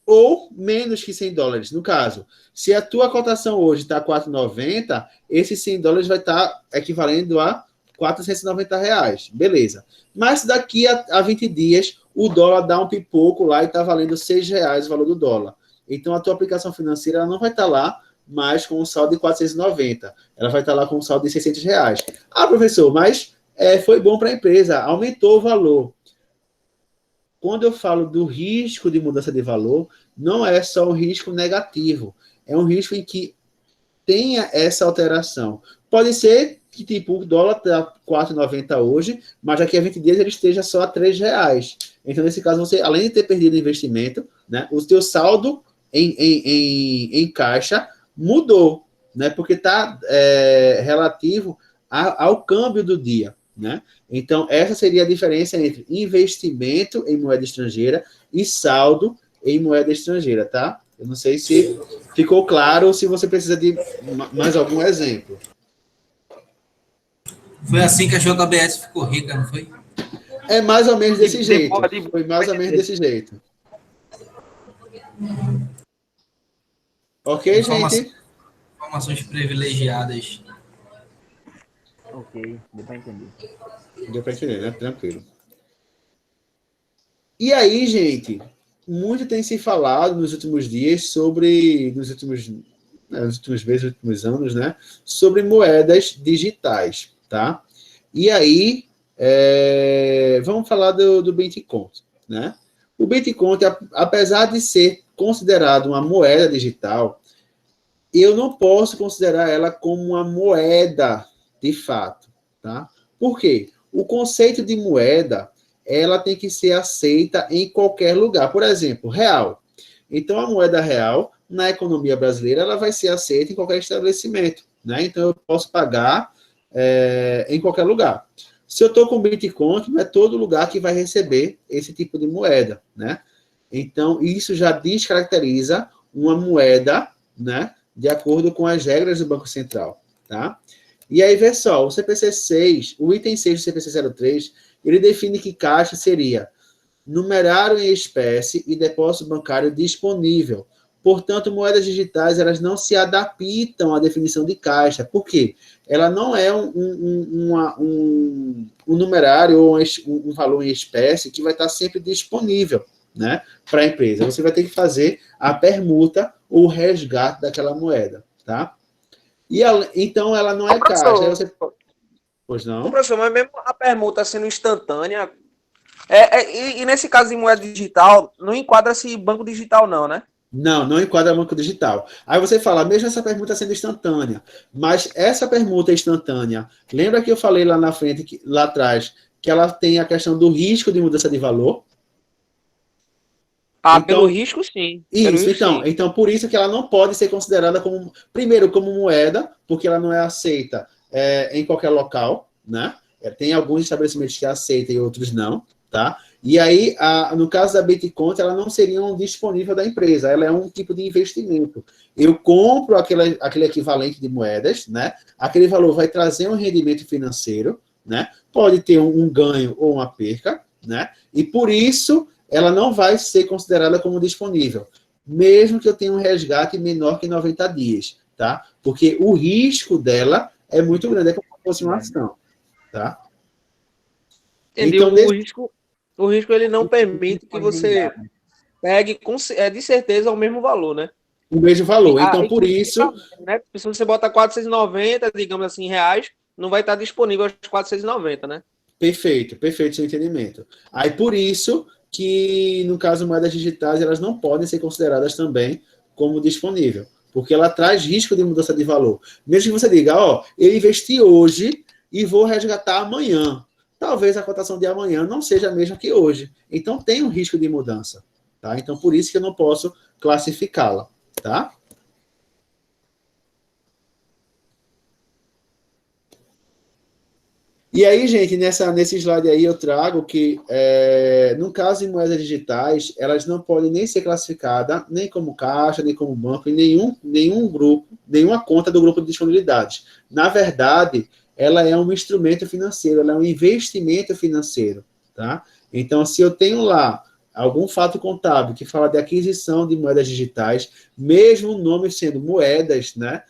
Ou menos que $100. No caso, se a tua cotação hoje está R$4,90, esses $100 vai estar equivalendo a R$490. Beleza. Mas daqui a 20 dias, o dólar dá um pipoco lá e está valendo R$6 o valor do dólar. Então, a tua aplicação financeira ela não vai estar lá mais com um saldo de 490. Ela vai estar lá com um saldo de R$600. Professor, mas foi bom para a empresa, aumentou o valor. Quando eu falo do risco de mudança de valor, não é só um risco negativo. É um risco em que tenha essa alteração. Pode ser que tipo, o dólar está R$4,90 hoje, mas daqui a 20 dias ele esteja só a R$3. Então, nesse caso, você, além de ter perdido o investimento, né, o teu saldo em caixa mudou, né, porque está relativo ao câmbio do dia. Né? Então, essa seria a diferença entre investimento em moeda estrangeira e saldo em moeda estrangeira, tá? Eu não sei se ficou claro ou se você precisa de mais algum exemplo. Foi assim que a JBS ficou rica, não foi? É mais ou menos desse jeito. Foi mais ou menos desse jeito. Ok, gente? Informações privilegiadas. Ok, deu para entender. Deu para entender, né? Tranquilo. E aí, gente, muito tem se falado nos últimos dias sobre, nos últimos meses, nos últimos anos, né? Sobre moedas digitais, tá? E aí, vamos falar do Bitcoin, né? O Bitcoin, apesar de ser considerado uma moeda digital, eu não posso considerar ela como uma moeda de fato, tá? Por quê? O conceito de moeda, ela tem que ser aceita em qualquer lugar. Por exemplo, real. Então, a moeda real, na economia brasileira, ela vai ser aceita em qualquer estabelecimento, né? Então, eu posso pagar em qualquer lugar. Se eu estou com Bitcoin, não é todo lugar que vai receber esse tipo de moeda, né? Então, isso já descaracteriza uma moeda, né, de acordo com as regras do Banco Central, tá? E aí, vê só, o CPC 6, o item 6 do CPC 03, ele define que caixa seria numerário em espécie e depósito bancário disponível. Portanto, moedas digitais, elas não se adaptam à definição de caixa. Por quê? Ela não é um numerário ou um valor em espécie que vai estar sempre disponível, né, para a empresa. Você vai ter que fazer a permuta ou o resgate daquela moeda, tá? Então, ela não é caixa. Aí você... Pois não? Professor, mas mesmo a permuta sendo instantânea, e nesse caso de moeda digital, não enquadra-se banco digital não, né? Não enquadra banco digital. Aí você fala, mesmo essa permuta sendo instantânea, mas essa permuta instantânea, lembra que eu falei lá na frente, lá atrás, que ela tem a questão do risco de mudança de valor? Então, pelo risco, sim. Isso, então, por isso que ela não pode ser considerada como, primeiro, como moeda, porque ela não é aceita em qualquer local, né? Tem alguns estabelecimentos que aceitam e outros não, tá? E aí, no caso da Bitcoin, ela não seria um disponível da empresa, ela é um tipo de investimento. Eu compro aquele equivalente de moedas, né? Aquele valor vai trazer um rendimento financeiro, né? Pode ter um ganho ou uma perca, né? E por isso, ela não vai ser considerada como disponível, mesmo que eu tenha um resgate menor que 90 dias, tá? Porque o risco dela é muito grande, é como se fosse uma ação, tá? Entendi. Então, o risco ele não permite que você pegue de certeza o mesmo valor, né? O mesmo valor. Então, por isso... Né? Se você bota 490, digamos assim, reais, não vai estar disponível aos 490, né? Perfeito seu entendimento. Aí, por isso que, no caso, moedas digitais, elas não podem ser consideradas também como disponível, porque ela traz risco de mudança de valor. Mesmo que você diga, eu investi hoje e vou resgatar amanhã. Talvez a cotação de amanhã não seja a mesma que hoje. Então, tem um risco de mudança, tá? Então, por isso que eu não posso classificá-la, tá? E aí, gente, nesse slide aí eu trago que, no caso de moedas digitais, elas não podem nem ser classificadas, nem como caixa, nem como banco, em nenhum grupo, nenhuma conta do grupo de disponibilidades. Na verdade, ela é um instrumento financeiro, ela é um investimento financeiro, tá? Então, se eu tenho lá algum fato contábil que fala de aquisição de moedas digitais, mesmo o nome sendo moedas, né?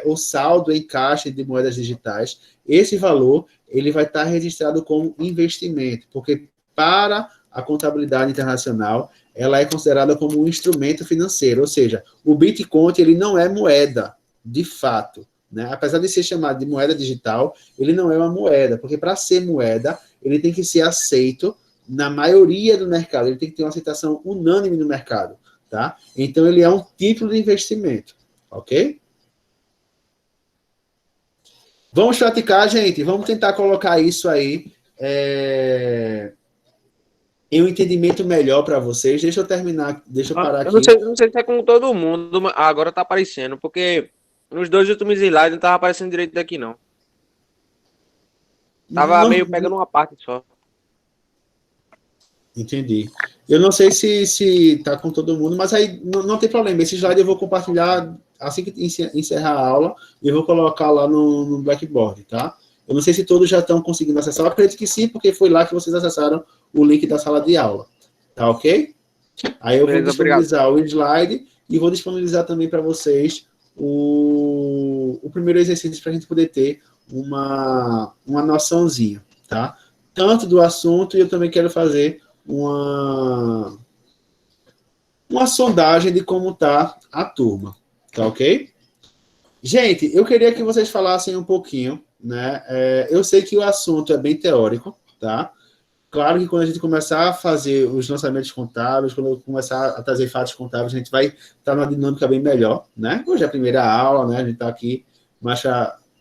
O saldo em caixa de moedas digitais, esse valor ele vai estar registrado como investimento, porque para a contabilidade internacional, ela é considerada como um instrumento financeiro, ou seja, o Bitcoin ele não é moeda, de fato, né? Apesar de ser chamado de moeda digital, ele não é uma moeda, porque para ser moeda, ele tem que ser aceito na maioria do mercado, ele tem que ter uma aceitação unânime no mercado, tá? Então, ele é um título de investimento, ok? Vamos praticar, gente. Vamos tentar colocar isso aí em um entendimento melhor para vocês. Deixa eu parar aqui. Não sei se é com todo mundo, mas agora tá aparecendo, porque nos dois últimos slides não estava aparecendo direito daqui, não. Tava meio pegando uma parte só. Entendi. Eu não sei se tá com todo mundo, mas aí não tem problema. Esse slide eu vou compartilhar assim que encerrar a aula e eu vou colocar lá no Blackboard, tá? Eu não sei se todos já estão conseguindo acessar. Eu acredito que sim, porque foi lá que vocês acessaram o link da sala de aula. Tá ok? Aí eu vou disponibilizar o slide e vou disponibilizar também para vocês o primeiro exercício para a gente poder ter uma noçãozinha, tá? Tanto do assunto, e eu também quero fazer uma sondagem de como está a turma, tá ok? Gente, eu queria que vocês falassem um pouquinho, né? Eu sei que o assunto é bem teórico, tá? Claro que quando a gente começar a fazer os lançamentos contábeis, quando eu começar a trazer fatos contábeis, a gente vai estar numa dinâmica bem melhor, né? Hoje é a primeira aula, né? A gente está aqui mais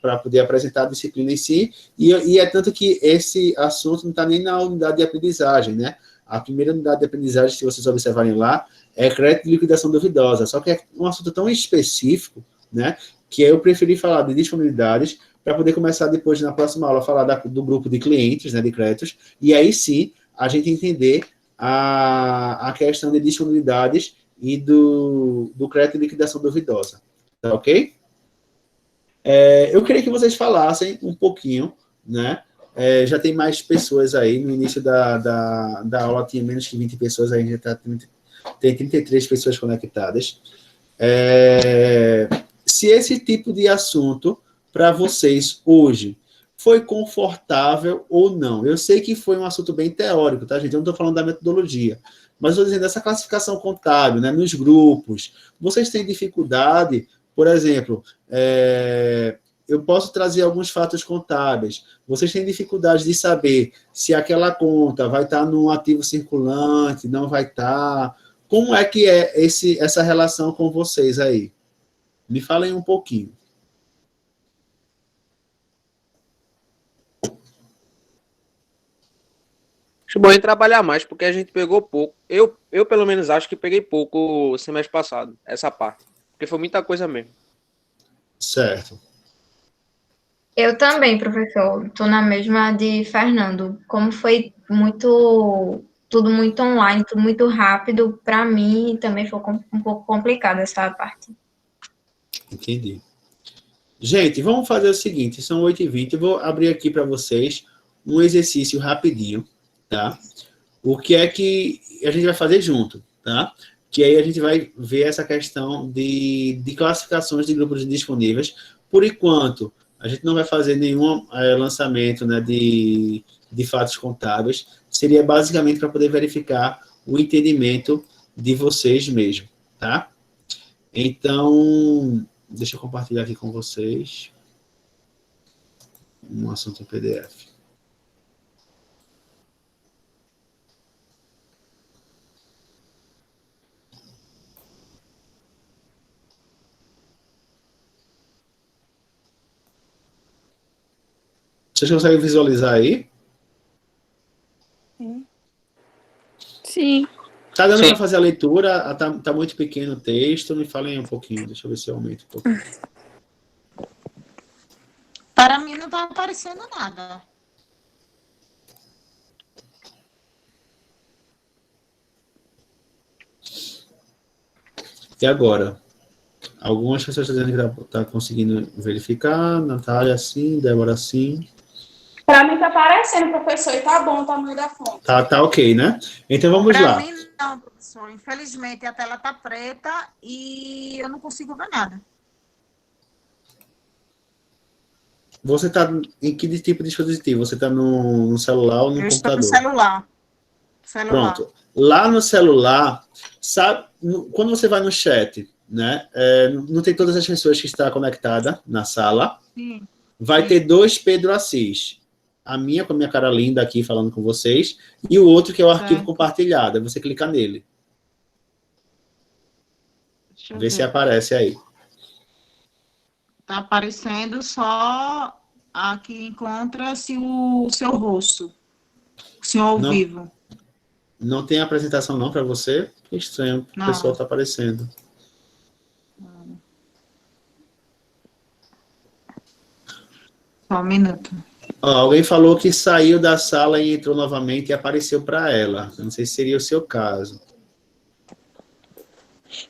para poder apresentar a disciplina em si, e é tanto que esse assunto não está nem na unidade de aprendizagem, né? A primeira unidade de aprendizagem, se vocês observarem lá, é crédito de liquidação duvidosa. Só que é um assunto tão específico, né, que eu preferi falar de disponibilidades para poder começar depois, na próxima aula, a falar do grupo de clientes, né, de créditos, e aí sim a gente entender a questão de disponibilidades e do crédito de liquidação duvidosa. Tá ok? Eu queria que vocês falassem um pouquinho, né? Já tem mais pessoas aí, no início da aula tinha menos que 20 pessoas, aí já tem 33 pessoas conectadas. Se esse tipo de assunto, para vocês, hoje, foi confortável ou não. Eu sei que foi um assunto bem teórico, tá, gente? Eu não estou falando da metodologia, mas estou dizendo essa classificação contábil, né, nos grupos. Vocês têm dificuldade, por exemplo, eu posso trazer alguns fatos contábeis. Vocês têm dificuldade de saber se aquela conta vai estar num ativo circulante, não vai estar. Como é que é essa relação com vocês aí? Me falem um pouquinho. Acho bom em trabalhar mais, porque a gente pegou pouco. Eu pelo menos, acho que peguei pouco o semestre passado, essa parte. Porque foi muita coisa mesmo. Certo. Eu também, professor. Estou na mesma de Fernando. Como foi tudo muito online, tudo muito rápido, para mim também foi um pouco complicado essa parte. Entendi. Gente, vamos fazer o seguinte, são 8h20, eu vou abrir aqui para vocês um exercício rapidinho, tá? O que é que a gente vai fazer junto, tá? Que aí a gente vai ver essa questão de classificações de grupos disponíveis. Por enquanto, a gente não vai fazer nenhum lançamento, né, de fatos contábeis. Seria basicamente para poder verificar o entendimento de vocês mesmo, tá? Então, deixa eu compartilhar aqui com vocês um assunto em PDF. Vocês conseguem visualizar aí? Sim. Tá dando para fazer a leitura? Tá muito pequeno o texto. Me falem um pouquinho. Deixa eu ver se eu aumento um pouquinho. Para mim não está aparecendo nada. E agora? Algumas pessoas estão dizendo que tá conseguindo verificar. Natália, sim. Débora, sim. Para mim tá aparecendo, professor, e tá bom o tamanho da fonte. Tá ok, né? Então vamos lá. Para mim não, professor. Infelizmente a tela tá preta e eu não consigo ver nada. Você está em que tipo de dispositivo? Você está no celular ou no computador? Eu estou no celular. Pronto. Lá no celular, sabe, quando você vai no chat, né? Não tem todas as pessoas que estão conectadas na sala. Sim. Vai ter 2 Pedro Assis. A minha, com a minha cara linda aqui falando com vocês, e o outro que é o arquivo compartilhado. Você clica nele. Vê se aparece aí. Tá aparecendo só aqui encontra-se o seu rosto. O senhor ao vivo. Não tem apresentação não para você? Que estranho, o pessoal está aparecendo. Só um minuto. Alguém falou que saiu da sala e entrou novamente e apareceu para ela. Não sei se seria o seu caso.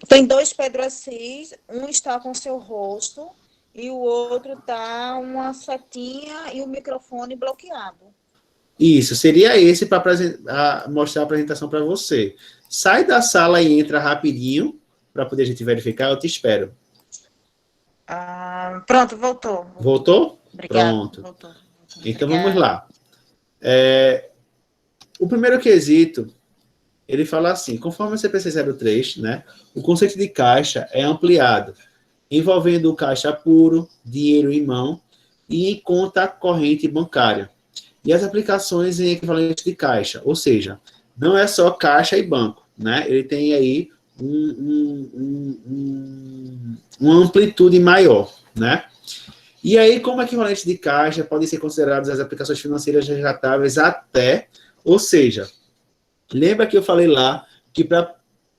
Tem 2 Pedro Assis, um está com seu rosto e o outro está uma setinha e o microfone bloqueado. Isso, seria esse para mostrar a apresentação para você. Sai da sala e entra rapidinho para poder a gente verificar, eu te espero. Pronto, voltou. Voltou? Obrigada. Pronto. Voltou. Então vamos lá. O primeiro quesito, ele fala assim, conforme o CPC 03, né, o conceito de caixa é ampliado, envolvendo o caixa puro, dinheiro em mão e em conta corrente bancária. E as aplicações em equivalente de caixa, ou seja, não é só caixa e banco, né? Ele tem aí uma amplitude maior, né? E aí, como equivalente de caixa, podem ser consideradas as aplicações financeiras resgatáveis até, ou seja, Lembra que eu falei lá que para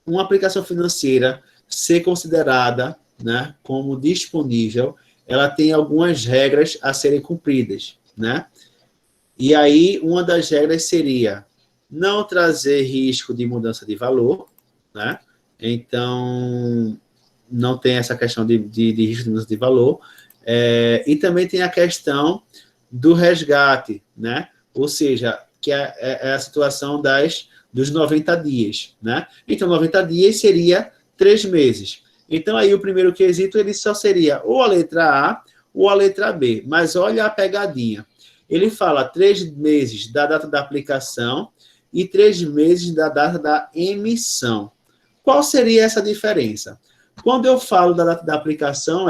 uma aplicação financeira ser considerada, né, como disponível, ela tem algumas regras a serem cumpridas, né? E aí, uma das regras seria não trazer risco de mudança de valor, né? Então, não tem essa questão de risco de mudança de valor. E também tem a questão do resgate, né? Ou seja, que é a situação dos 90 dias, né? Então, 90 dias seria 3 meses. Então, aí o primeiro quesito, ele só seria ou a letra A ou a letra B. Mas olha a pegadinha. Ele fala 3 meses da data da aplicação e 3 meses da data da emissão. Qual seria essa diferença? Quando eu falo da data da aplicação,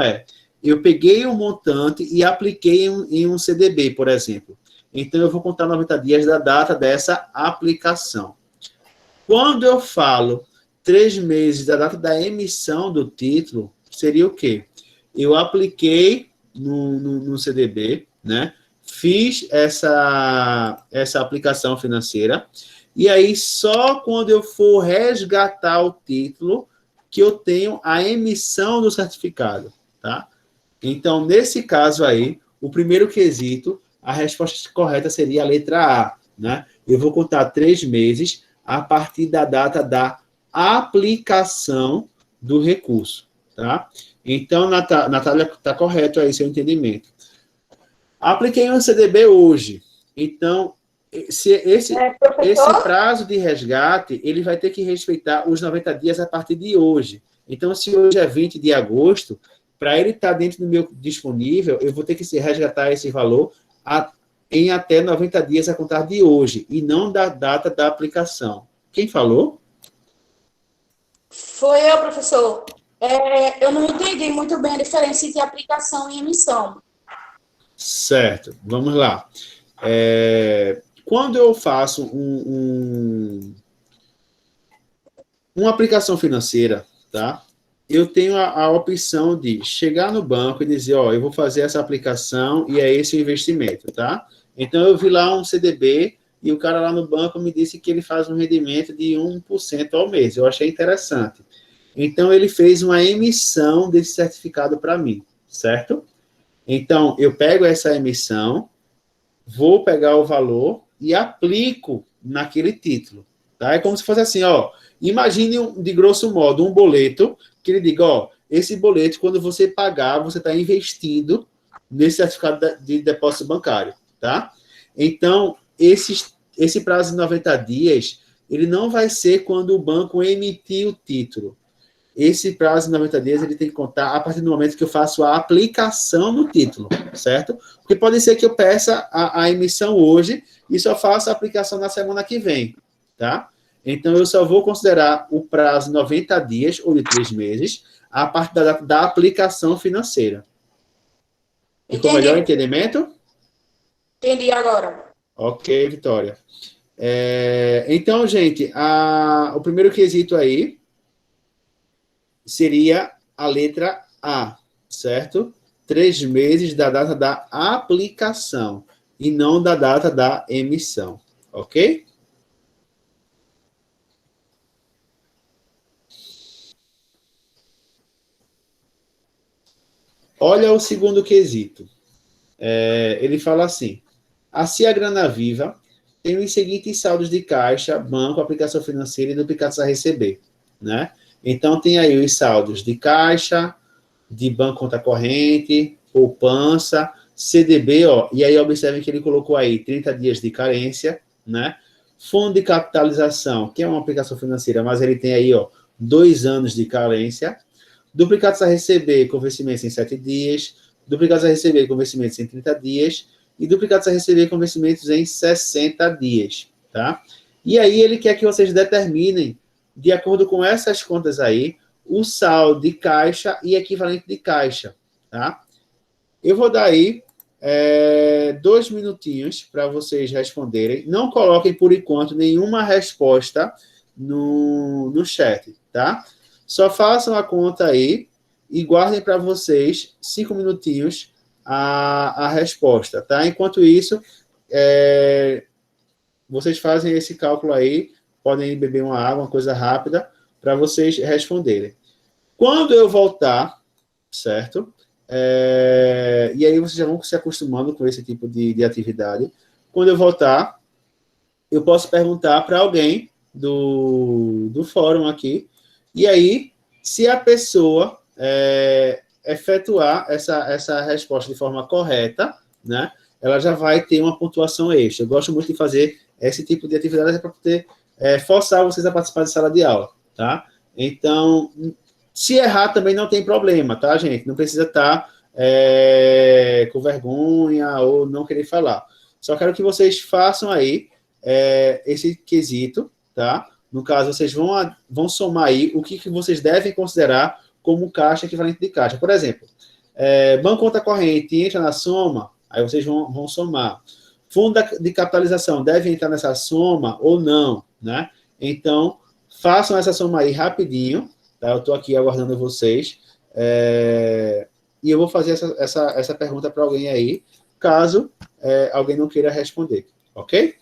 eu peguei um montante e apliquei em um CDB, por exemplo. Então, eu vou contar 90 dias da data dessa aplicação. Quando eu falo 3 meses da data da emissão do título, seria o quê? Eu apliquei no CDB, né? Fiz essa aplicação financeira, e aí só quando eu for resgatar o título que eu tenho a emissão do certificado, tá? Então, nesse caso aí, o primeiro quesito, a resposta correta seria a letra A, né? Eu vou contar 3 meses a partir da data da aplicação do recurso, tá? Então, Natália, está correto aí seu entendimento. Apliquei um CDB hoje, então, esse prazo de resgate, ele vai ter que respeitar os 90 dias a partir de hoje. Então, se hoje é 20 de agosto, para ele estar dentro do meu disponível, eu vou ter que resgatar esse valor em até 90 dias a contar de hoje, e não da data da aplicação. Quem falou? Foi eu, professor. Eu não entendi muito bem a diferença entre aplicação e emissão. Certo, vamos lá. Quando eu faço uma aplicação financeira, tá? Eu tenho a opção de chegar no banco e dizer, eu vou fazer essa aplicação e é esse o investimento, tá? Então, eu vi lá um CDB e o cara lá no banco me disse que ele faz um rendimento de 1% ao mês. Eu achei interessante. Então, ele fez uma emissão desse certificado para mim, certo? Então, eu pego essa emissão, vou pegar o valor e aplico naquele título, tá? É como se fosse assim, imagine, de grosso modo, um boleto que ele diga, esse boleto, quando você pagar, você está investindo nesse certificado de depósito bancário, tá? Então, esse prazo de 90 dias, ele não vai ser quando o banco emitir o título. Esse prazo de 90 dias, ele tem que contar a partir do momento que eu faço a aplicação no título, certo? Porque pode ser que eu peça a emissão hoje e só faça a aplicação na semana que vem, tá? Então, eu só vou considerar o prazo de 90 dias ou de 3 meses a partir da aplicação financeira. Ficou melhor o entendimento? Entendi agora. Ok, Vitória. Então, gente, o primeiro quesito aí seria a letra A, certo? 3 meses da data da aplicação e não da data da emissão, ok? Olha o segundo quesito. Ele fala assim, a Cia Grana Viva tem os seguintes saldos de caixa, banco, aplicação financeira e duplicados a receber, né? Então, tem aí os saldos de caixa, de banco conta corrente, poupança, CDB, e aí observe que ele colocou aí 30 dias de carência, né? Fundo de capitalização, que é uma aplicação financeira, mas ele tem aí, 2 anos de carência. Duplicados a receber com vencimentos em 7 dias, duplicados a receber com vencimentos em 30 dias, e duplicados a receber com vencimentos em 60 dias, tá? E aí ele quer que vocês determinem, de acordo com essas contas aí, o saldo de caixa e equivalente de caixa, tá? Eu vou dar aí 2 minutinhos para vocês responderem. Não coloquem, por enquanto, nenhuma resposta no chat, tá? Só façam a conta aí e guardem para vocês 5 minutinhos a resposta, tá? Enquanto isso, vocês fazem esse cálculo aí podem ir beber uma água, uma coisa rápida, para vocês responderem. Quando eu voltar, certo? E aí vocês já vão se acostumando com esse tipo de atividade. Quando eu voltar, eu posso perguntar para alguém do fórum aqui, e aí, se a pessoa efetuar essa resposta de forma correta, né, ela já vai ter uma pontuação extra. Eu gosto muito de fazer esse tipo de atividade para poder forçar vocês a participar de sala de aula, tá? Então, se errar também não tem problema, tá, gente? Não precisa estar com vergonha ou não querer falar. Só quero que vocês façam aí esse quesito, tá? No caso, vocês vão somar aí o que vocês devem considerar como caixa equivalente de caixa. Por exemplo, banco conta corrente entra na soma, aí vocês vão somar. Fundo de capitalização deve entrar nessa soma ou não, né? Então, façam essa soma aí rapidinho, tá? Eu estou aqui aguardando vocês. E eu vou fazer essa pergunta para alguém aí, caso alguém não queira responder, ok?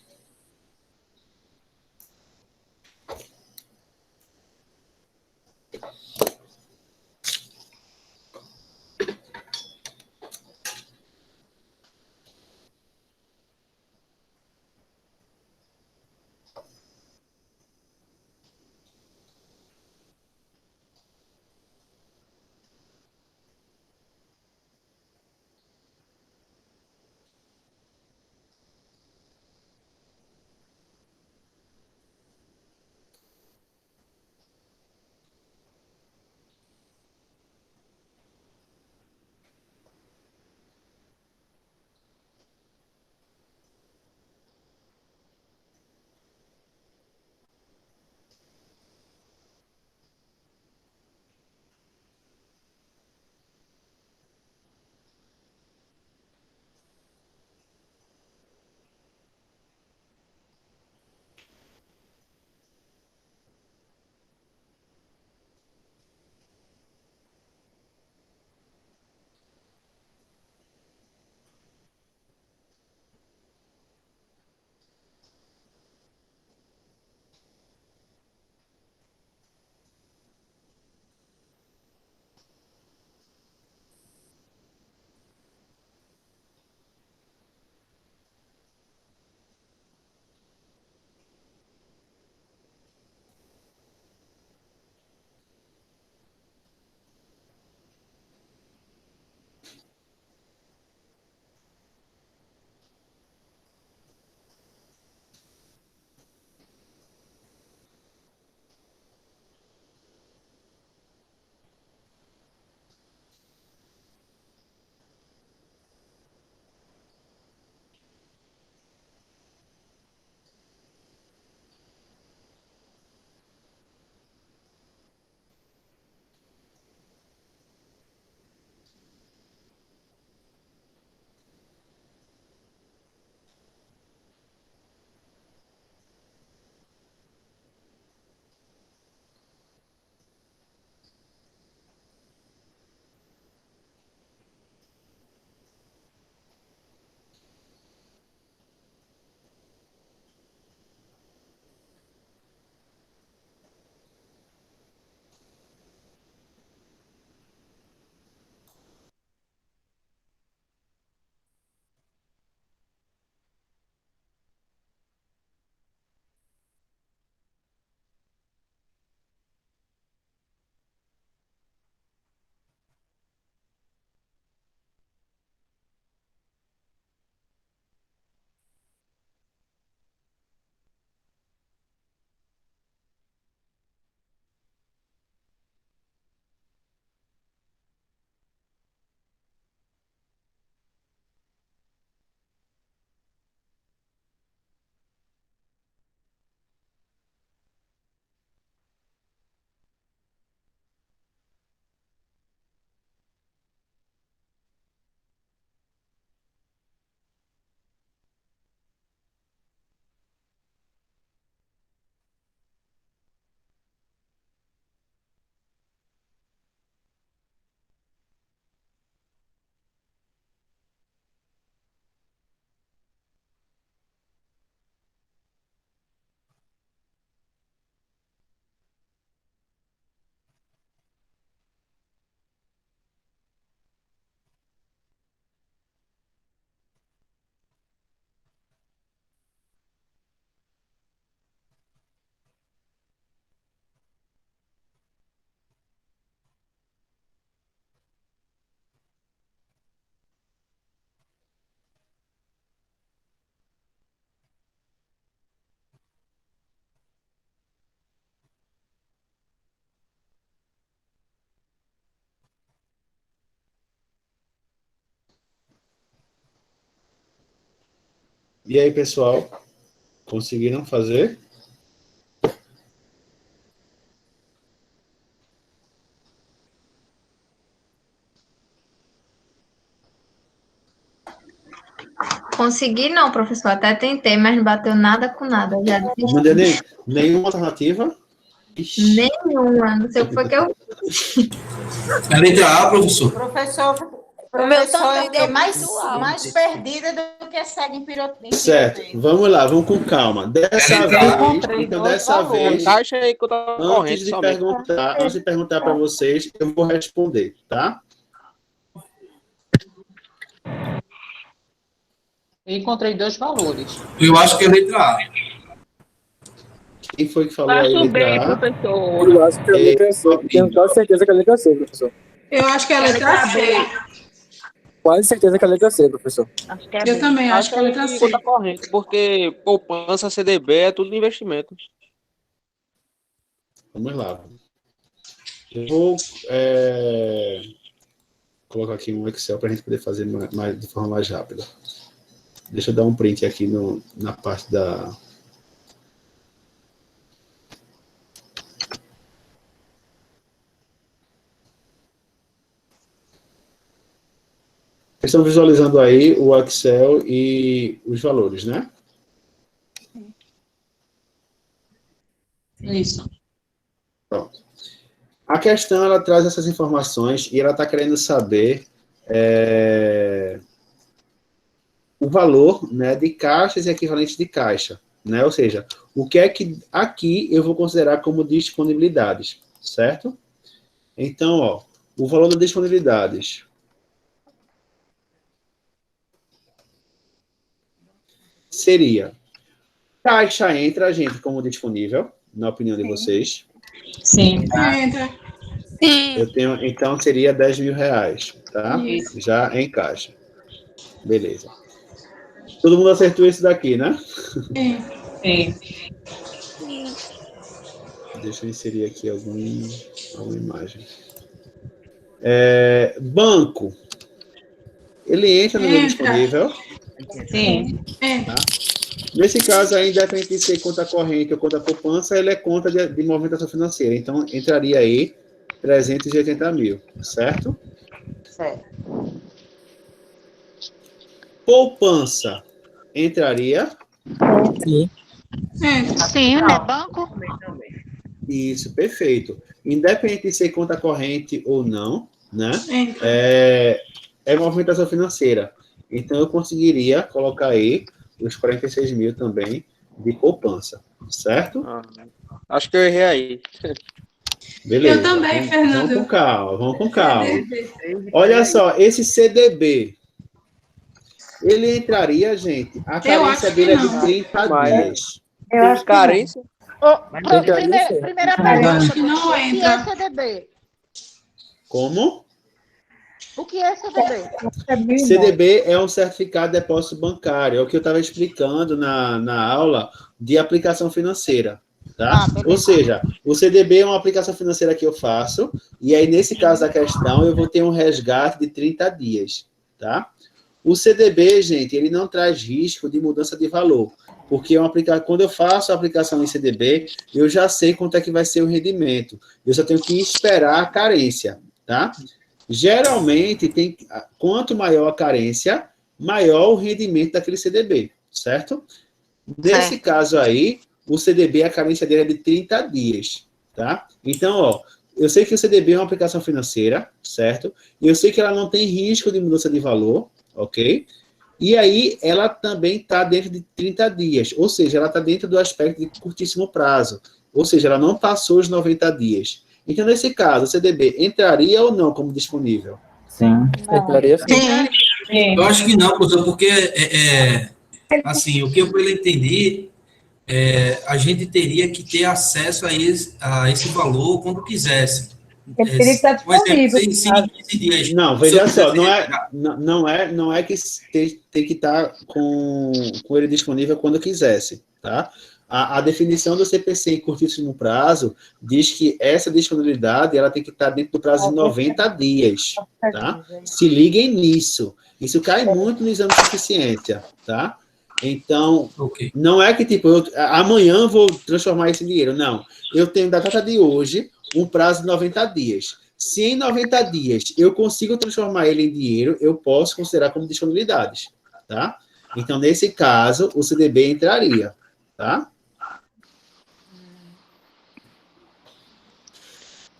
E aí, pessoal? Conseguiram fazer? Consegui não, professor. Até tentei, mas não bateu nada com nada. Já desisti. Não deu nenhuma alternativa? Ixi. Nenhuma. Não sei o que foi que eu... A letra A, professor. Professor, meu eu também fiquei deu mais perdida do que cego em pirotécnico. Certo, vamos lá, vamos com calma. Dessa vez, então dessa vez, Encaixa aí conta corrente antes de somente. perguntar para vocês, eu vou responder, tá? Eu encontrei 2 valores. Eu acho que é a letra A. Quem foi que falou aí, Faço bem, letra A? professor. Eu acho que é a letra C. Tenho quase certeza que é a letra C, professor. Eu acho que é a letra C. Quase certeza que é a letra C, professor. Acho que é Eu bem. também acho que é a letra C. Conta corrente, porque poupança, CDB é tudo investimento. Vamos lá. Eu vou colocar aqui um Excel para a gente poder fazer de forma mais rápida. Deixa eu dar um print aqui na parte da... Vocês estão visualizando aí o Excel e os valores, né? Isso. Pronto. A questão, ela traz essas informações e ela está querendo saber o valor, né, de caixas e equivalentes de caixa, né? Ou seja, o que é que aqui eu vou considerar como disponibilidades, certo? Então, ó, o valor das disponibilidades seria: caixa entra, gente, como disponível, na opinião de vocês. Sim. Entra. Eu tenho, então, seria R$10.000, tá? Isso. Já em caixa. Beleza. Todo mundo acertou isso daqui, né? Sim. Sim. Deixa eu inserir aqui alguma imagem. Banco. Ele entra no meu Entra. disponível. Sim. Entra. Nesse caso, aí, independente de ser conta corrente ou conta poupança, ele é conta de movimentação financeira. Então, entraria aí 380 mil, certo? Certo. Poupança entraria. Sim. Entra. Sim, né? Banco? Isso, perfeito. Independente de ser conta corrente ou não, né? Entra. É movimentação financeira. Então, eu conseguiria colocar aí os 46 mil também de poupança, certo? Acho que eu errei aí. Beleza. Eu também, Fernando. Vamos com calma. Olha só, esse CDB, ele entraria, gente, a carência acho dele é que de não. 30 Mas- dias. Eu acho que Carência? Primeira Eu pergunta. acho que não O que é entra. CDB? Como? O que é CDB? CDB é um certificado de depósito bancário, é o que eu estava explicando na aula de aplicação financeira, tá? Beleza. Ou seja, o CDB é uma aplicação financeira que eu faço, e aí, nesse caso da questão, eu vou ter um resgate de 30 dias, tá? O CDB, gente, ele não traz risco de mudança de valor, porque quando eu faço a aplicação em CDB, eu já sei quanto é que vai ser o rendimento, eu só tenho que esperar a carência, tá? Geralmente, quanto maior a carência, maior o rendimento daquele CDB, certo? Nesse caso aí, o CDB, a carência dele é de 30 dias, tá? Então, ó, eu sei que o CDB é uma aplicação financeira, certo? E eu sei que ela não tem risco de mudança de valor, ok? E aí, ela também está dentro de 30 dias, ou seja, ela está dentro do aspecto de curtíssimo prazo, ou seja, ela não passou os 90 dias. Então, nesse caso, o CDB entraria ou não como disponível? Sim. Entraria sim. Sim. Eu acho que não, professor, porque, assim, o que eu entendi, a gente teria que ter acesso a esse valor quando quisesse. Ele teria que estar disponível. 15 dias. Não, veja só, não é que tem que estar com ele disponível quando quisesse, tá? A definição do CPC em curtíssimo prazo diz que essa disponibilidade ela tem que estar dentro do prazo de 90 dias, tá? Se liguem nisso. Isso cai muito no exame de suficiência, tá? Então, Ok. não é que, tipo, amanhã eu vou transformar esse dinheiro. Não. Eu tenho da data de hoje um prazo de 90 dias. Se em 90 dias eu consigo transformar ele em dinheiro, eu posso considerar como disponibilidades, tá? Então, nesse caso, o CDB entraria, tá?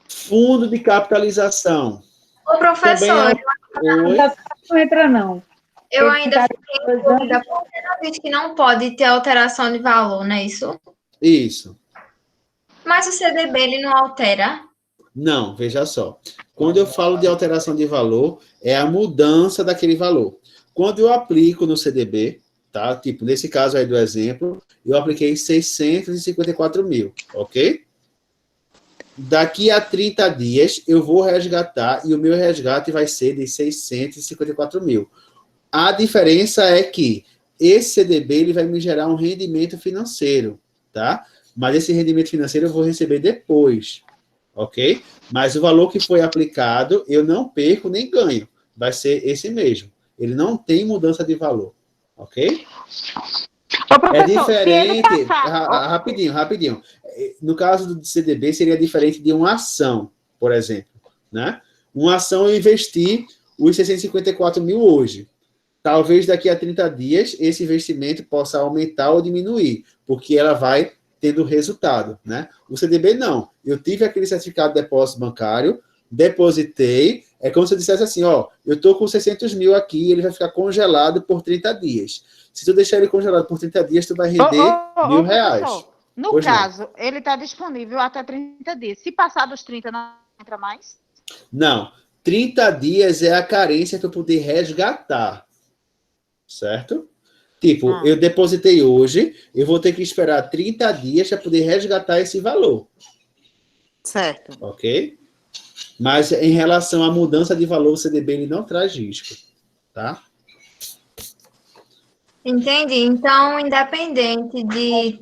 Fundo de capitalização. Ô, professor, Oi? Não entra, não. eu Tem que ainda ficar fiquei em dúvida, porque não diz que não pode ter alteração de valor, não é isso? Isso. Mas o CDB, ele não altera? Não, veja só. Quando eu falo de alteração de valor, é a mudança daquele valor. Quando eu aplico no CDB, tá? Tipo, nesse caso aí do exemplo, eu apliquei 654 mil, ok? Daqui a 30 dias, eu vou resgatar e o meu resgate vai ser de 654 mil. A diferença é que esse CDB ele vai me gerar um rendimento financeiro, tá? Mas esse rendimento financeiro eu vou receber depois, ok? Mas o valor que foi aplicado, eu não perco nem ganho. Vai ser esse mesmo. Ele não tem mudança de valor, ok? Ô, professor, É diferente. se ele passar... Rapidinho. No caso do CDB, seria diferente de uma ação, por exemplo, né? Uma ação eu investi os 654 mil hoje. Talvez daqui a 30 dias esse investimento possa aumentar ou diminuir, porque ela vai tendo resultado, né? O CDB não. Eu tive aquele certificado de depósito bancário, depositei, é como se eu dissesse assim, ó, eu estou com 600 mil aqui, ele vai ficar congelado por 30 dias. Se tu deixar ele congelado por 30 dias, tu vai render R$ 1.000. Professor, no Pois não. caso, ele está disponível até 30 dias. Se passar dos 30, não entra mais? Não, 30 dias é a carência para eu poder resgatar, certo? Tipo, eu depositei hoje, eu vou ter que esperar 30 dias para poder resgatar esse valor. Certo. Ok? Mas em relação à mudança de valor, o CDB ele não traz risco, tá? Entendi. Então, independente de,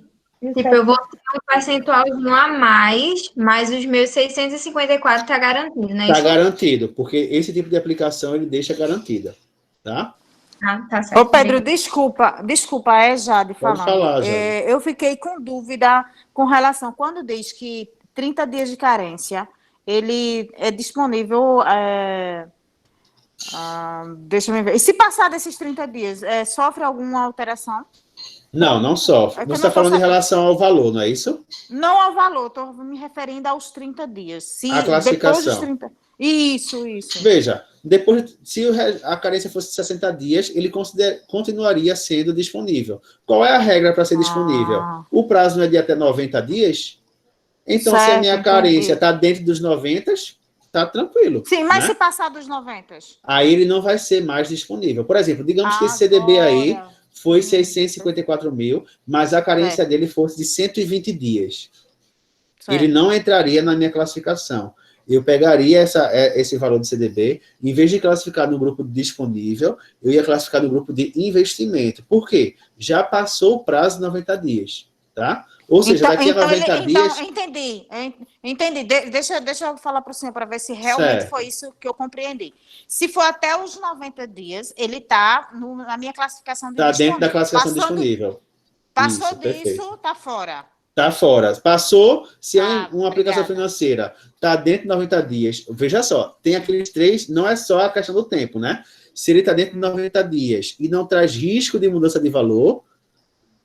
tipo, eu vou ter um percentualzinho a mais, mas os meus 654 tá garantido, né? Tá garantido, porque esse tipo de aplicação ele deixa garantida, tá? Ah, tá certo. Ô, Pedro, desculpa, é Jade Pode falando. falar, Jade. Eu fiquei com dúvida com relação, quando diz que 30 dias de carência, ele é disponível, deixa eu ver, e se passar desses 30 dias, sofre alguma alteração? Não sofre. É que Você eu está não tô falando em sabendo. relação ao valor, não é isso? Não ao valor, estou me referindo aos 30 dias. Se A classificação. depois dos 30... Isso. Veja, depois, se a carência fosse 60 dias, ele continuaria sendo disponível. Qual é a regra para ser disponível? O prazo não é de até 90 dias? Então, se a Certo, minha carência está dentro dos 90, está tranquilo. Sim, mas né? se passar dos 90? Aí ele não vai ser mais disponível. Por exemplo, digamos que esse CDB aí foi 654 mil, mas a carência dele fosse de 120 dias. Ele não entraria na minha classificação. Eu pegaria esse valor do CDB, em vez de classificar no grupo disponível, eu ia classificar no grupo de investimento. Por quê? Já passou o prazo de 90 dias, tá? Ou seja, daqui a 90 dias... Entendi. Deixa eu falar para o senhor, para ver se realmente foi isso que eu compreendi. Se for até os 90 dias, ele está na minha classificação de disponível. Está dentro da classificação disponível. Passou Isso, disso, está fora. Está fora. Passou, se é uma aplicação financeira, está dentro de 90 dias. Veja só, tem aqueles 3, não é só a questão do tempo, né? Se ele está dentro de 90 dias e não traz risco de mudança de valor,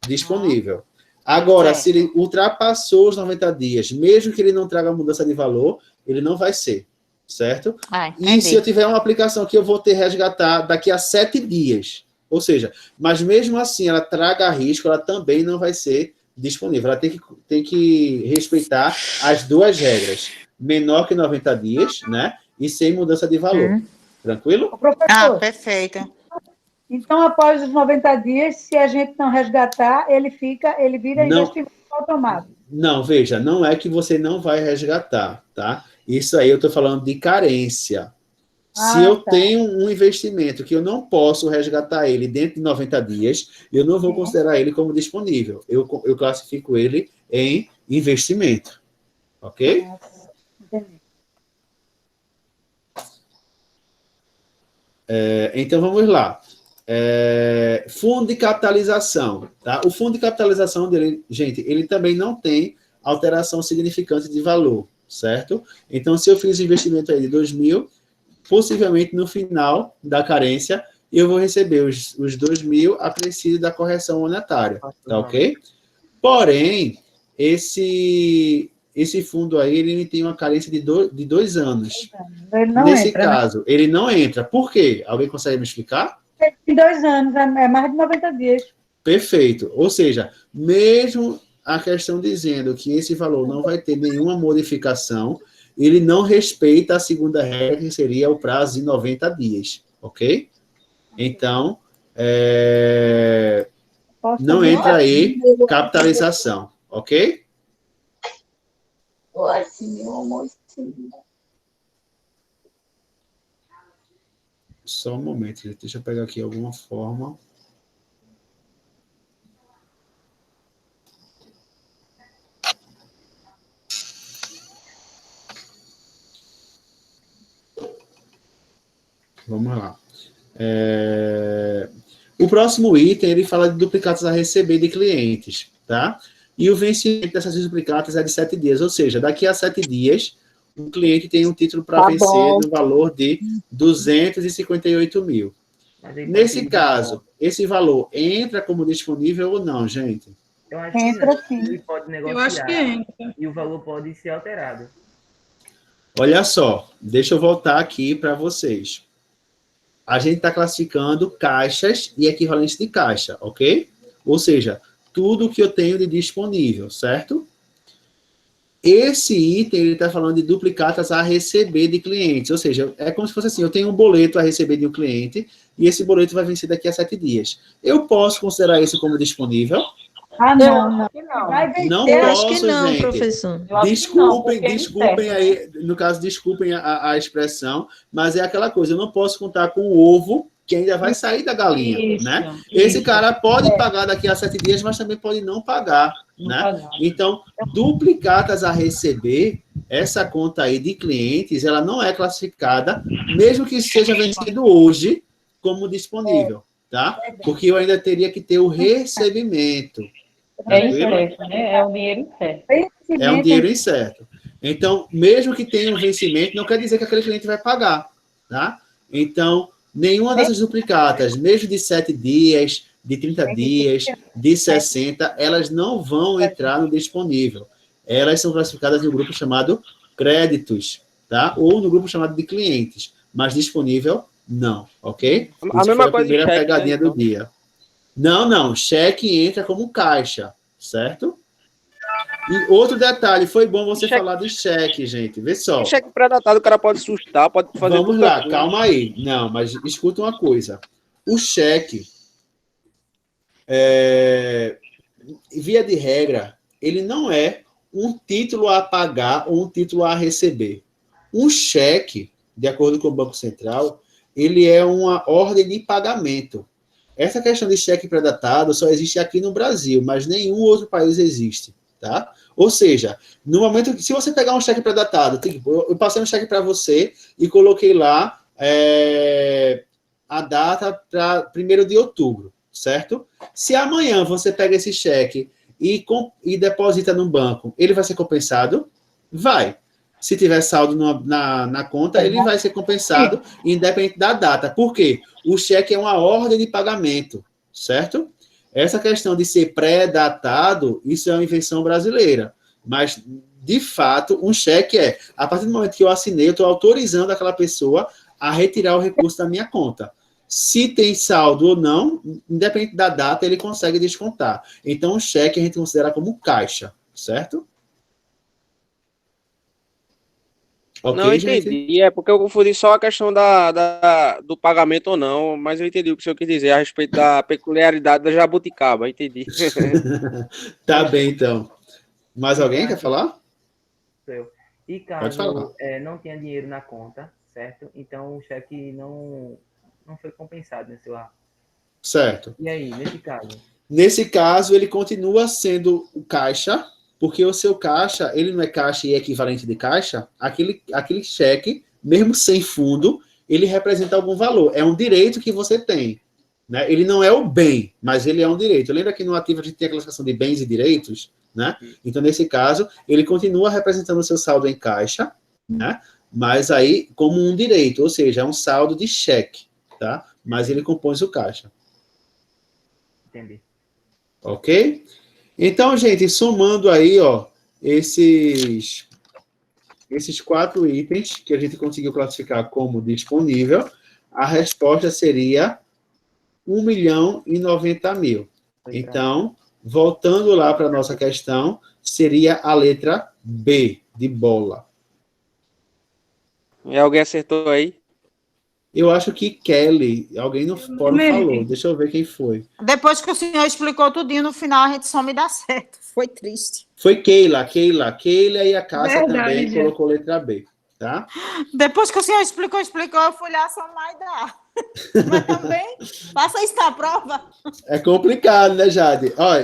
disponível. Agora, se ele ultrapassou os 90 dias, mesmo que ele não traga mudança de valor, ele não vai ser, certo? E se eu tiver uma aplicação que eu vou ter resgatar daqui a 7 dias, ou seja, mas mesmo assim ela traga risco, ela também não vai ser disponível. Ela tem que respeitar as duas regras. Menor que 90 dias, né? E sem mudança de valor. Tranquilo? Professor, perfeito. Então, após os 90 dias, se a gente não resgatar, ele vira investimento automático. Não, veja, não é que você não vai resgatar, tá? Isso aí eu estou falando de carência. Se eu tenho um investimento que eu não posso resgatar ele dentro de 90 dias, eu não vou considerar ele como disponível. Eu classifico ele em investimento. Ok? Entendi. Então, vamos lá. Fundo de capitalização, tá? O fundo de capitalização dele, gente, ele também não tem alteração significante de valor, certo? Então, se eu fiz investimento aí de 2.000, possivelmente no final da carência, eu vou receber os 2.000 acrescido da correção monetária, tá ok? Porém, esse fundo aí, ele tem uma carência de 2 anos. Ele não Nesse entra, caso, ele não entra. Por quê? Alguém consegue me explicar? Em 2 anos, é mais de 90 dias. Perfeito. Ou seja, mesmo a questão dizendo que esse valor não vai ter nenhuma modificação, ele não respeita a segunda regra, que seria o prazo de 90 dias, ok? Então, não entra aí capitalização, ok? Só um momento, gente. Deixa eu pegar aqui alguma forma. Vamos lá. O próximo item, ele fala de duplicatas a receber de clientes, tá? E o vencimento dessas duplicatas é de 7 dias, ou seja, daqui a 7 dias, o cliente tem um título para vencer no valor de 258 mil. Nesse caso, esse valor entra como disponível ou não, gente? Eu acho que Entra não. sim. Ele pode negociar. Eu acho que entra. E o valor pode ser alterado. Olha só, deixa eu voltar aqui para vocês. A gente está classificando caixas e equivalentes de caixa, ok? Ou seja, tudo que eu tenho de disponível, certo? Esse item, ele está falando de duplicatas a receber de clientes, ou seja, é como se fosse assim, eu tenho um boleto a receber de um cliente e esse boleto vai vencer daqui a 7 dias. Eu posso considerar isso como disponível? Não. Não Eu posso, acho que não, gente. professor. Desculpem aí, no caso, desculpem a expressão, mas é aquela coisa, eu não posso contar com o ovo que ainda vai sair da galinha, né? Esse cara pode pagar daqui a 7 dias, mas também pode não pagar, né? Então, duplicatas a receber, essa conta aí de clientes, ela não é classificada, mesmo que seja vencido hoje, como disponível, tá? Porque eu ainda teria que ter o recebimento. É incerto, né? É um dinheiro incerto. É um dinheiro incerto. Então, mesmo que tenha um vencimento, não quer dizer que aquele cliente vai pagar, tá? Então, nenhuma dessas duplicatas, mesmo de 7 dias, de 30 dias, de 60, elas não vão entrar no disponível. Elas são classificadas no grupo chamado créditos, tá? Ou no grupo chamado de clientes. Mas disponível, não, ok? A mesma coisa de primeira cheque, pegadinha né, então. do dia. Não, cheque entra como caixa, certo? E outro detalhe, foi bom você falar de cheque, gente. Vê só. Cheque pré-datado, o cara pode assustar, pode fazer Vamos tudo lá, aquilo. calma aí. Não, mas escuta uma coisa. O cheque, via de regra, ele não é um título a pagar ou um título a receber. Um cheque, de acordo com o Banco Central, ele é uma ordem de pagamento. Essa questão de cheque pré-datado só existe aqui no Brasil, mas nenhum outro país existe, tá? Ou seja, no momento que, se você pegar um cheque pré-datado, tipo, eu passei um cheque para você e coloquei lá a data para 1º de outubro, certo? Se amanhã você pega esse cheque e deposita no banco, ele vai ser compensado? Vai. Se tiver saldo na conta, ele vai ser compensado independente da data. Por quê? O cheque é uma ordem de pagamento, certo? Essa questão de ser pré-datado, isso é uma invenção brasileira. Mas, de fato, um cheque a partir do momento que eu assinei, eu estou autorizando aquela pessoa a retirar o recurso da minha conta. Se tem saldo ou não, independente da data, ele consegue descontar. Então, o cheque a gente considera como caixa, certo? Okay, não, eu entendi. Gente? É porque eu confundi só a questão do pagamento ou não, mas eu entendi o que o senhor quis dizer a respeito da peculiaridade da jabuticaba, entendi. Tá bem, então. Mais alguém quer falar? Eu. E caso não tenha dinheiro na conta, certo? Então o cheque não foi compensado, né, seu ar? Certo. E aí, nesse caso? Nesse caso, ele continua sendo o caixa, porque o seu caixa, ele não é caixa e é equivalente de caixa, aquele cheque, mesmo sem fundo, ele representa algum valor. É um direito que você tem, né? Ele não é o bem, mas ele é um direito. Lembra que no ativo a gente tem a classificação de bens e direitos, né? Então, nesse caso, ele continua representando o seu saldo em caixa, né? Mas aí como um direito, ou seja, é um saldo de cheque, tá? Mas ele compõe o caixa. Entendi. Ok? Então, gente, somando aí, ó, esses 4 itens que a gente conseguiu classificar como disponível, a resposta seria 1.090.000. Então, voltando lá para a nossa questão, seria a letra B, de bola. E alguém acertou aí? Eu acho que Kelly, alguém no fórum falou. Deixa eu ver quem foi. Depois que o senhor explicou tudinho, no final a gente só me dá certo. Foi triste. Foi Keila e a Cássia também colocou letra B, tá? Depois que o senhor explicou, eu fui lá somar e dar. Mas também, faça isso na prova. É complicado, né, Jade? Ó,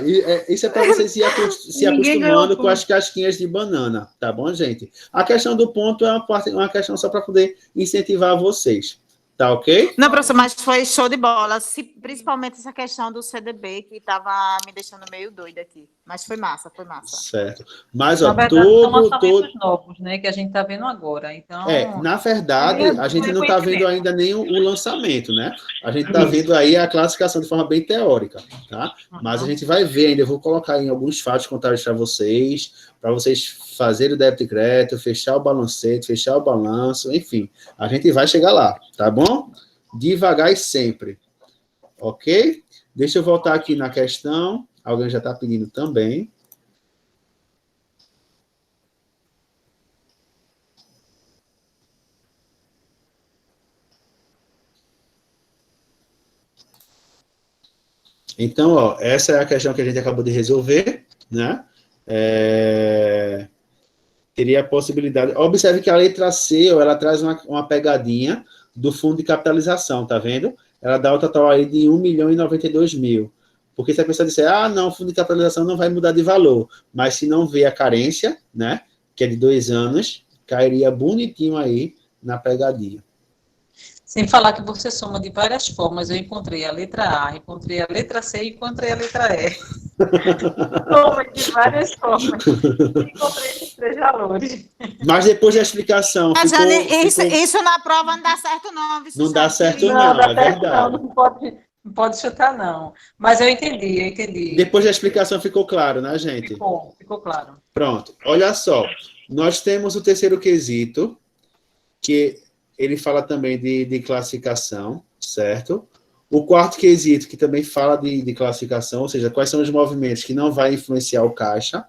isso é para vocês se acostumando com as casquinhas de banana, tá bom, gente? A questão do ponto é uma questão só para poder incentivar vocês, tá ok? Não, professor, mas foi show de bola. Principalmente essa questão do CDB, que estava me deixando meio doida aqui. Mas foi massa, foi massa. Certo. Mas, ó, na verdade, são lançamentos novos, né, que a gente está vendo agora. Então, na verdade, a gente não está vendo ainda nem o lançamento, né? A gente está vendo aí a classificação de forma bem teórica, tá? Mas a gente vai ver ainda, eu vou colocar em alguns fatos contábeis para vocês fazerem o débito e crédito, fechar o balancete, fechar o balanço, enfim. A gente vai chegar lá, tá bom? Devagar e sempre. Ok? Deixa eu voltar aqui na questão. Alguém já está pedindo também. Então, ó, essa é a questão que a gente acabou de resolver, né? Teria a possibilidade... Observe que a letra C, ó, ela traz uma pegadinha do fundo de capitalização, tá vendo? Ela dá o total aí de 1.092.000. Porque se a pessoa disser, não, o fundo de capitalização não vai mudar de valor, mas se não vê a carência, né, que é de 2 anos, cairia bonitinho aí na pegadinha. sem falar que você soma de várias formas. Eu encontrei a letra A, encontrei a letra C e encontrei a letra E. Soma de várias formas. Encontrei esses 3 valores. Mas depois da explicação... Isso na prova não dá certo, não. Não dá certo, não, é verdade. Não pode chutar, não. Mas eu entendi. Depois da explicação ficou claro, né, gente? Ficou claro. Pronto. Olha só. Nós temos o terceiro quesito, que ele fala também de classificação, certo? O quarto quesito, que também fala de classificação, ou seja, quais são os movimentos que não vai influenciar o caixa.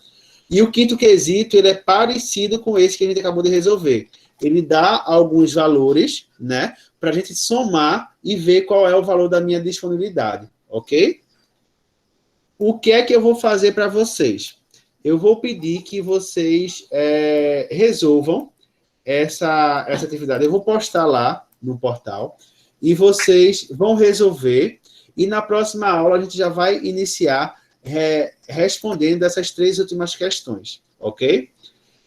E o quinto quesito, ele é parecido com esse que a gente acabou de resolver. Ele dá alguns valores, né, para a gente somar e ver qual é o valor da minha disponibilidade, ok? O que é que eu vou fazer para vocês? Eu vou pedir que vocês resolvam essa atividade. Eu vou postar lá no portal e vocês vão resolver e na próxima aula a gente já vai iniciar respondendo essas 3 últimas questões, ok?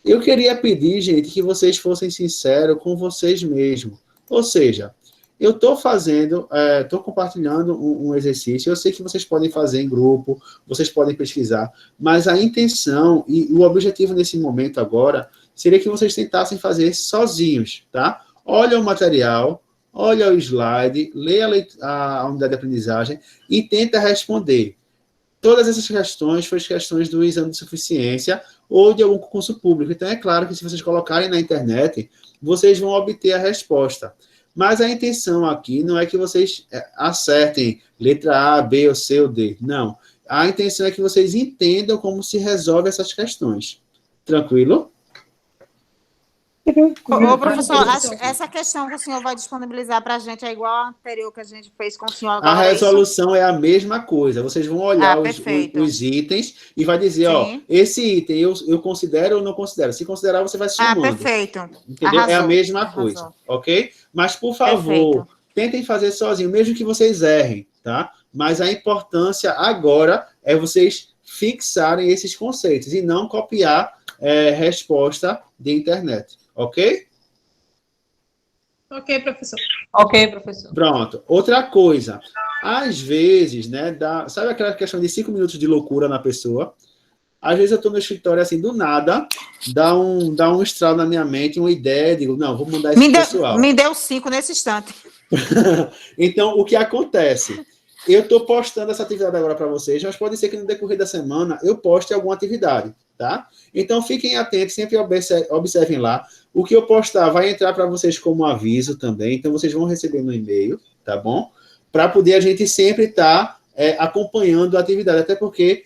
Eu queria pedir, gente, que vocês fossem sinceros com vocês mesmos. Ou seja, eu estou compartilhando um exercício, eu sei que vocês podem fazer em grupo, vocês podem pesquisar, mas a intenção e o objetivo nesse momento agora seria que vocês tentassem fazer sozinhos, tá? Olha o material, olha o slide, leia a unidade de aprendizagem e tenta responder. Todas essas questões foram questões do exame de suficiência ou de algum concurso público. Então, é claro que se vocês colocarem na internet, vocês vão obter a resposta. Mas a intenção aqui não é que vocês acertem letra A, B, ou C ou D. Não. A intenção é que vocês entendam como se resolve essas questões. Tranquilo? Ô, professor, essa questão que o senhor vai disponibilizar para a gente é igual a anterior que a gente fez com o senhor agora. A resolução é a mesma coisa. Vocês vão olhar os itens e vai dizer, ó, esse item eu considero ou não considero. Se considerar, você vai somando. Perfeito. Entendeu? É a mesma coisa, ok? Mas, por favor, tentem fazer sozinho, mesmo que vocês errem, tá? Mas a importância agora é vocês fixarem esses conceitos e não copiar resposta de internet. Ok? Ok, professor. Ok, professor. Pronto. Outra coisa. Às vezes, né, sabe aquela questão de 5 minutos de loucura na pessoa? Às vezes eu estou no escritório, assim, do nada, dá um estralo na minha mente, uma ideia, digo, não, vou mandar isso pro pessoal. Me deu 5 nesse instante. Então, o que acontece? Eu estou postando essa atividade agora para vocês, mas pode ser que no decorrer da semana eu poste alguma atividade, tá? Então, fiquem atentos, sempre observem lá. O que eu postar vai entrar para vocês como aviso também, então vocês vão receber no e-mail, tá bom? Para poder a gente sempre estar acompanhando a atividade, até porque,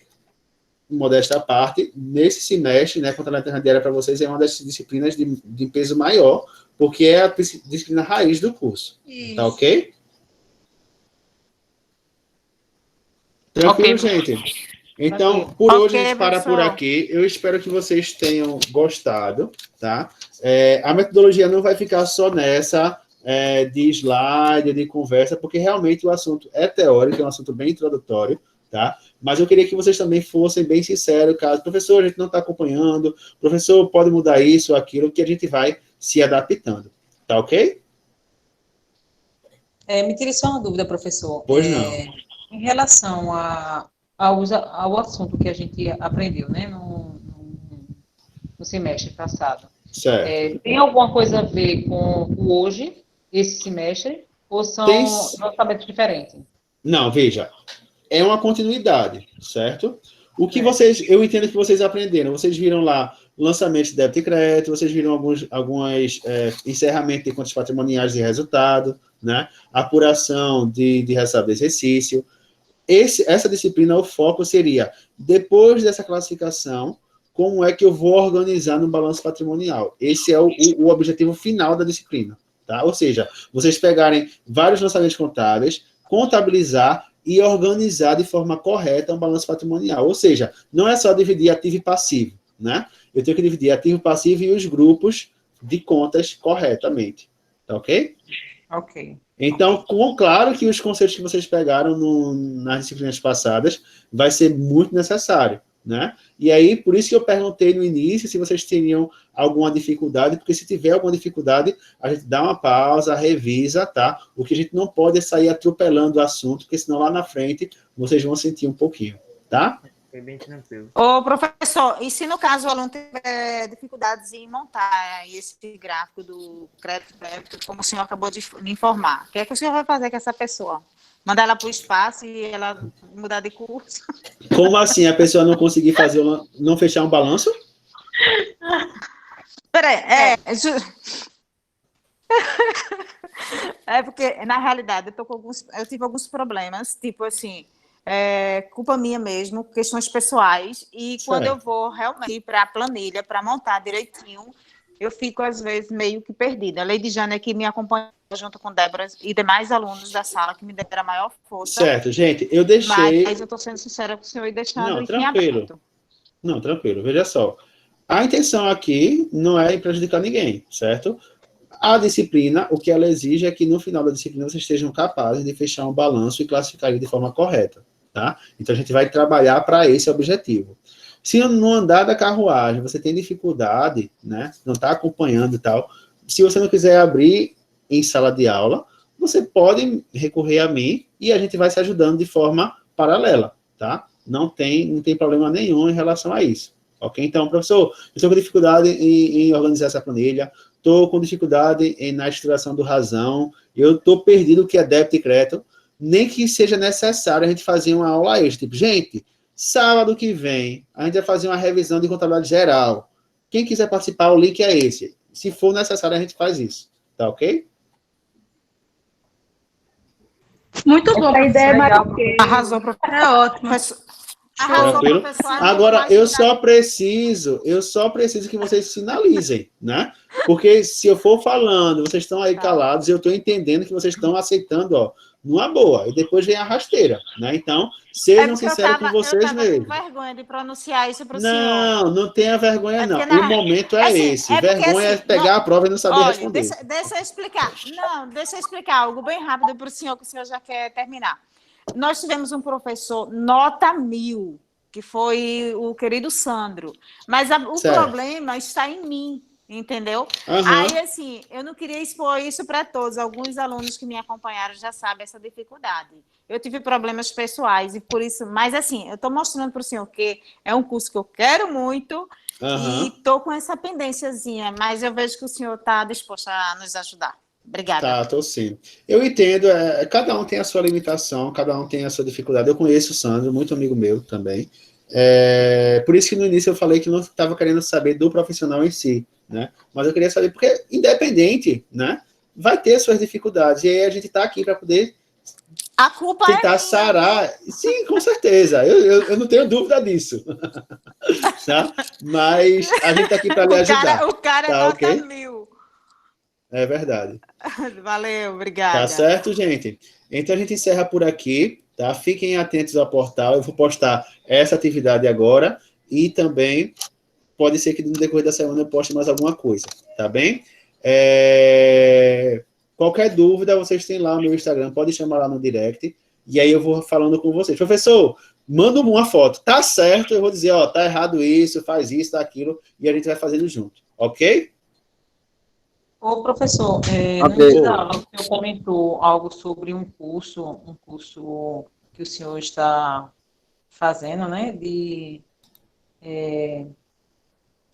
modesta à parte, nesse semestre, né, contra a diária para vocês é uma das disciplinas de peso maior, porque é a disciplina raiz do curso. Isso. Tá ok? Tranquilo, gente? Então, por hoje a gente para por aqui. Eu espero que vocês tenham gostado, tá? A metodologia não vai ficar só nessa de slide, de conversa, porque realmente o assunto é teórico, é um assunto bem introdutório, tá? Mas eu queria que vocês também fossem bem sinceros, caso, professor, a gente não está acompanhando, professor, pode mudar isso ou aquilo, que a gente vai se adaptando, tá ok? Me tire só uma dúvida, professor. Pois não. Em relação ao assunto que a gente aprendeu, né, no semestre passado, certo. Tem alguma coisa a ver com o hoje, esse semestre, ou são lançamentos diferentes? Não, veja, é uma continuidade, certo? O que eu entendo que vocês aprenderam, vocês viram lá lançamento de débito e crédito, vocês viram alguns encerramento de contas patrimoniais de resultado, né? Apuração de resultado de exercício. Essa disciplina, o foco seria, depois dessa classificação, como é que eu vou organizar no balanço patrimonial. Esse é o objetivo final da disciplina, tá? Ou seja, vocês pegarem vários lançamentos contábeis, contabilizar e organizar de forma correta um balanço patrimonial. Ou seja, não é só dividir ativo e passivo, né? Eu tenho que dividir ativo, passivo e os grupos de contas corretamente, tá ok? Ok. Então, claro que os conceitos que vocês pegaram nas disciplinas passadas vai ser muito necessário, né? E aí, por isso que eu perguntei no início se vocês teriam alguma dificuldade, porque se tiver alguma dificuldade, a gente dá uma pausa, revisa, tá? O que a gente não pode é sair atropelando o assunto, porque senão lá na frente vocês vão sentir um pouquinho, tá? Foi bem tranquilo. Ô, professor, e se no caso o aluno tiver dificuldades em montar esse gráfico do crédito débito, como o senhor acabou de me informar, o que é que o senhor vai fazer com essa pessoa? Mandar ela para o espaço e ela mudar de curso? Como assim a pessoa não conseguir fazer, não fechar um balanço? Peraí, é porque, na realidade, eu tive alguns problemas, tipo assim, culpa minha mesmo, questões pessoais, e quando eu vou realmente para a planilha, para montar direitinho, eu fico, às vezes, meio que perdida. A Lady Jane é que me acompanha junto com Débora e demais alunos da sala que me deram a maior força. Certo, gente, eu deixei... Mas eu estou sendo sincera com o senhor e deixando Não, em tranquilo. aberto. Não, tranquilo, veja só. A intenção aqui não é prejudicar ninguém, certo? A disciplina, o que ela exige é que no final da disciplina vocês estejam capazes de fechar um balanço e classificar ele de forma correta, tá? Então a gente vai trabalhar para esse objetivo. Se no andar da carruagem você tem dificuldade, né, não está acompanhando e tal, se você não quiser abrir em sala de aula, você pode recorrer a mim e a gente vai se ajudando de forma paralela, tá? Não tem problema nenhum em relação a isso, ok? Então, professor, eu estou com dificuldade em organizar essa planilha, estou com dificuldade na estruturação do razão, eu estou perdido o que é débito e crédito, nem que seja necessário a gente fazer uma aula extra, tipo, gente, sábado que vem, a gente vai fazer uma revisão de contabilidade geral. Quem quiser participar, o link é esse. Se for necessário, a gente faz isso. Tá ok? Muito bom. A ideia é mais... Arrasou, professor. É ótimo. Arrasou, Tranquilo? professor. Agora, eu só preciso que vocês sinalizem, né? Porque se eu for falando, vocês estão aí calados, eu estou entendendo que vocês estão aceitando, ó, numa boa, e depois vem a rasteira, né? Então, sejam sinceros com vocês mesmos. Eu tava com vergonha de pronunciar isso para o senhor. Não tenha vergonha, não. O momento é esse. Vergonha é pegar a prova e não saber responder. Deixa eu explicar. Não, deixa eu explicar algo bem rápido para o senhor, que o senhor já quer terminar. Nós tivemos um professor nota 1000, que foi o querido Sandro. Mas o problema está em mim. Entendeu? Aham. Aí, assim, eu não queria expor isso para todos. Alguns alunos que me acompanharam já sabem essa dificuldade. Eu tive problemas pessoais e por isso... Mas, assim, eu estou mostrando para o senhor que é um curso que eu quero muito e estou com essa pendênciazinha, mas eu vejo que o senhor está disposto a nos ajudar. Obrigada. Tá, tô sim. Eu entendo, cada um tem a sua limitação, cada um tem a sua dificuldade. Eu conheço o Sandro, muito amigo meu também. Por isso que no início eu falei que não estava querendo saber do profissional em si, né? Mas eu queria saber, porque independente, né? Vai ter suas dificuldades. E aí a gente está aqui para poder a culpa tentar sarar. Sim, com certeza. Eu não tenho dúvida disso. Tá? Mas a gente está aqui para lhe ajudar. O cara tá, nota okay? 1000. É verdade. Valeu, obrigada. Tá certo, gente? Então a gente encerra por aqui, tá? Fiquem atentos ao portal. Eu vou postar essa atividade agora e também pode ser que no decorrer da semana eu poste mais alguma coisa, tá bem? Qualquer dúvida, vocês têm lá no meu Instagram, pode chamar lá no direct, e aí eu vou falando com vocês. Professor, manda uma foto. Tá certo, eu vou dizer, ó, tá errado isso, faz isso, tá aquilo, e a gente vai fazendo junto, ok? Ô, professor, no início da aula, o senhor comentou algo sobre um curso que o senhor está fazendo, né,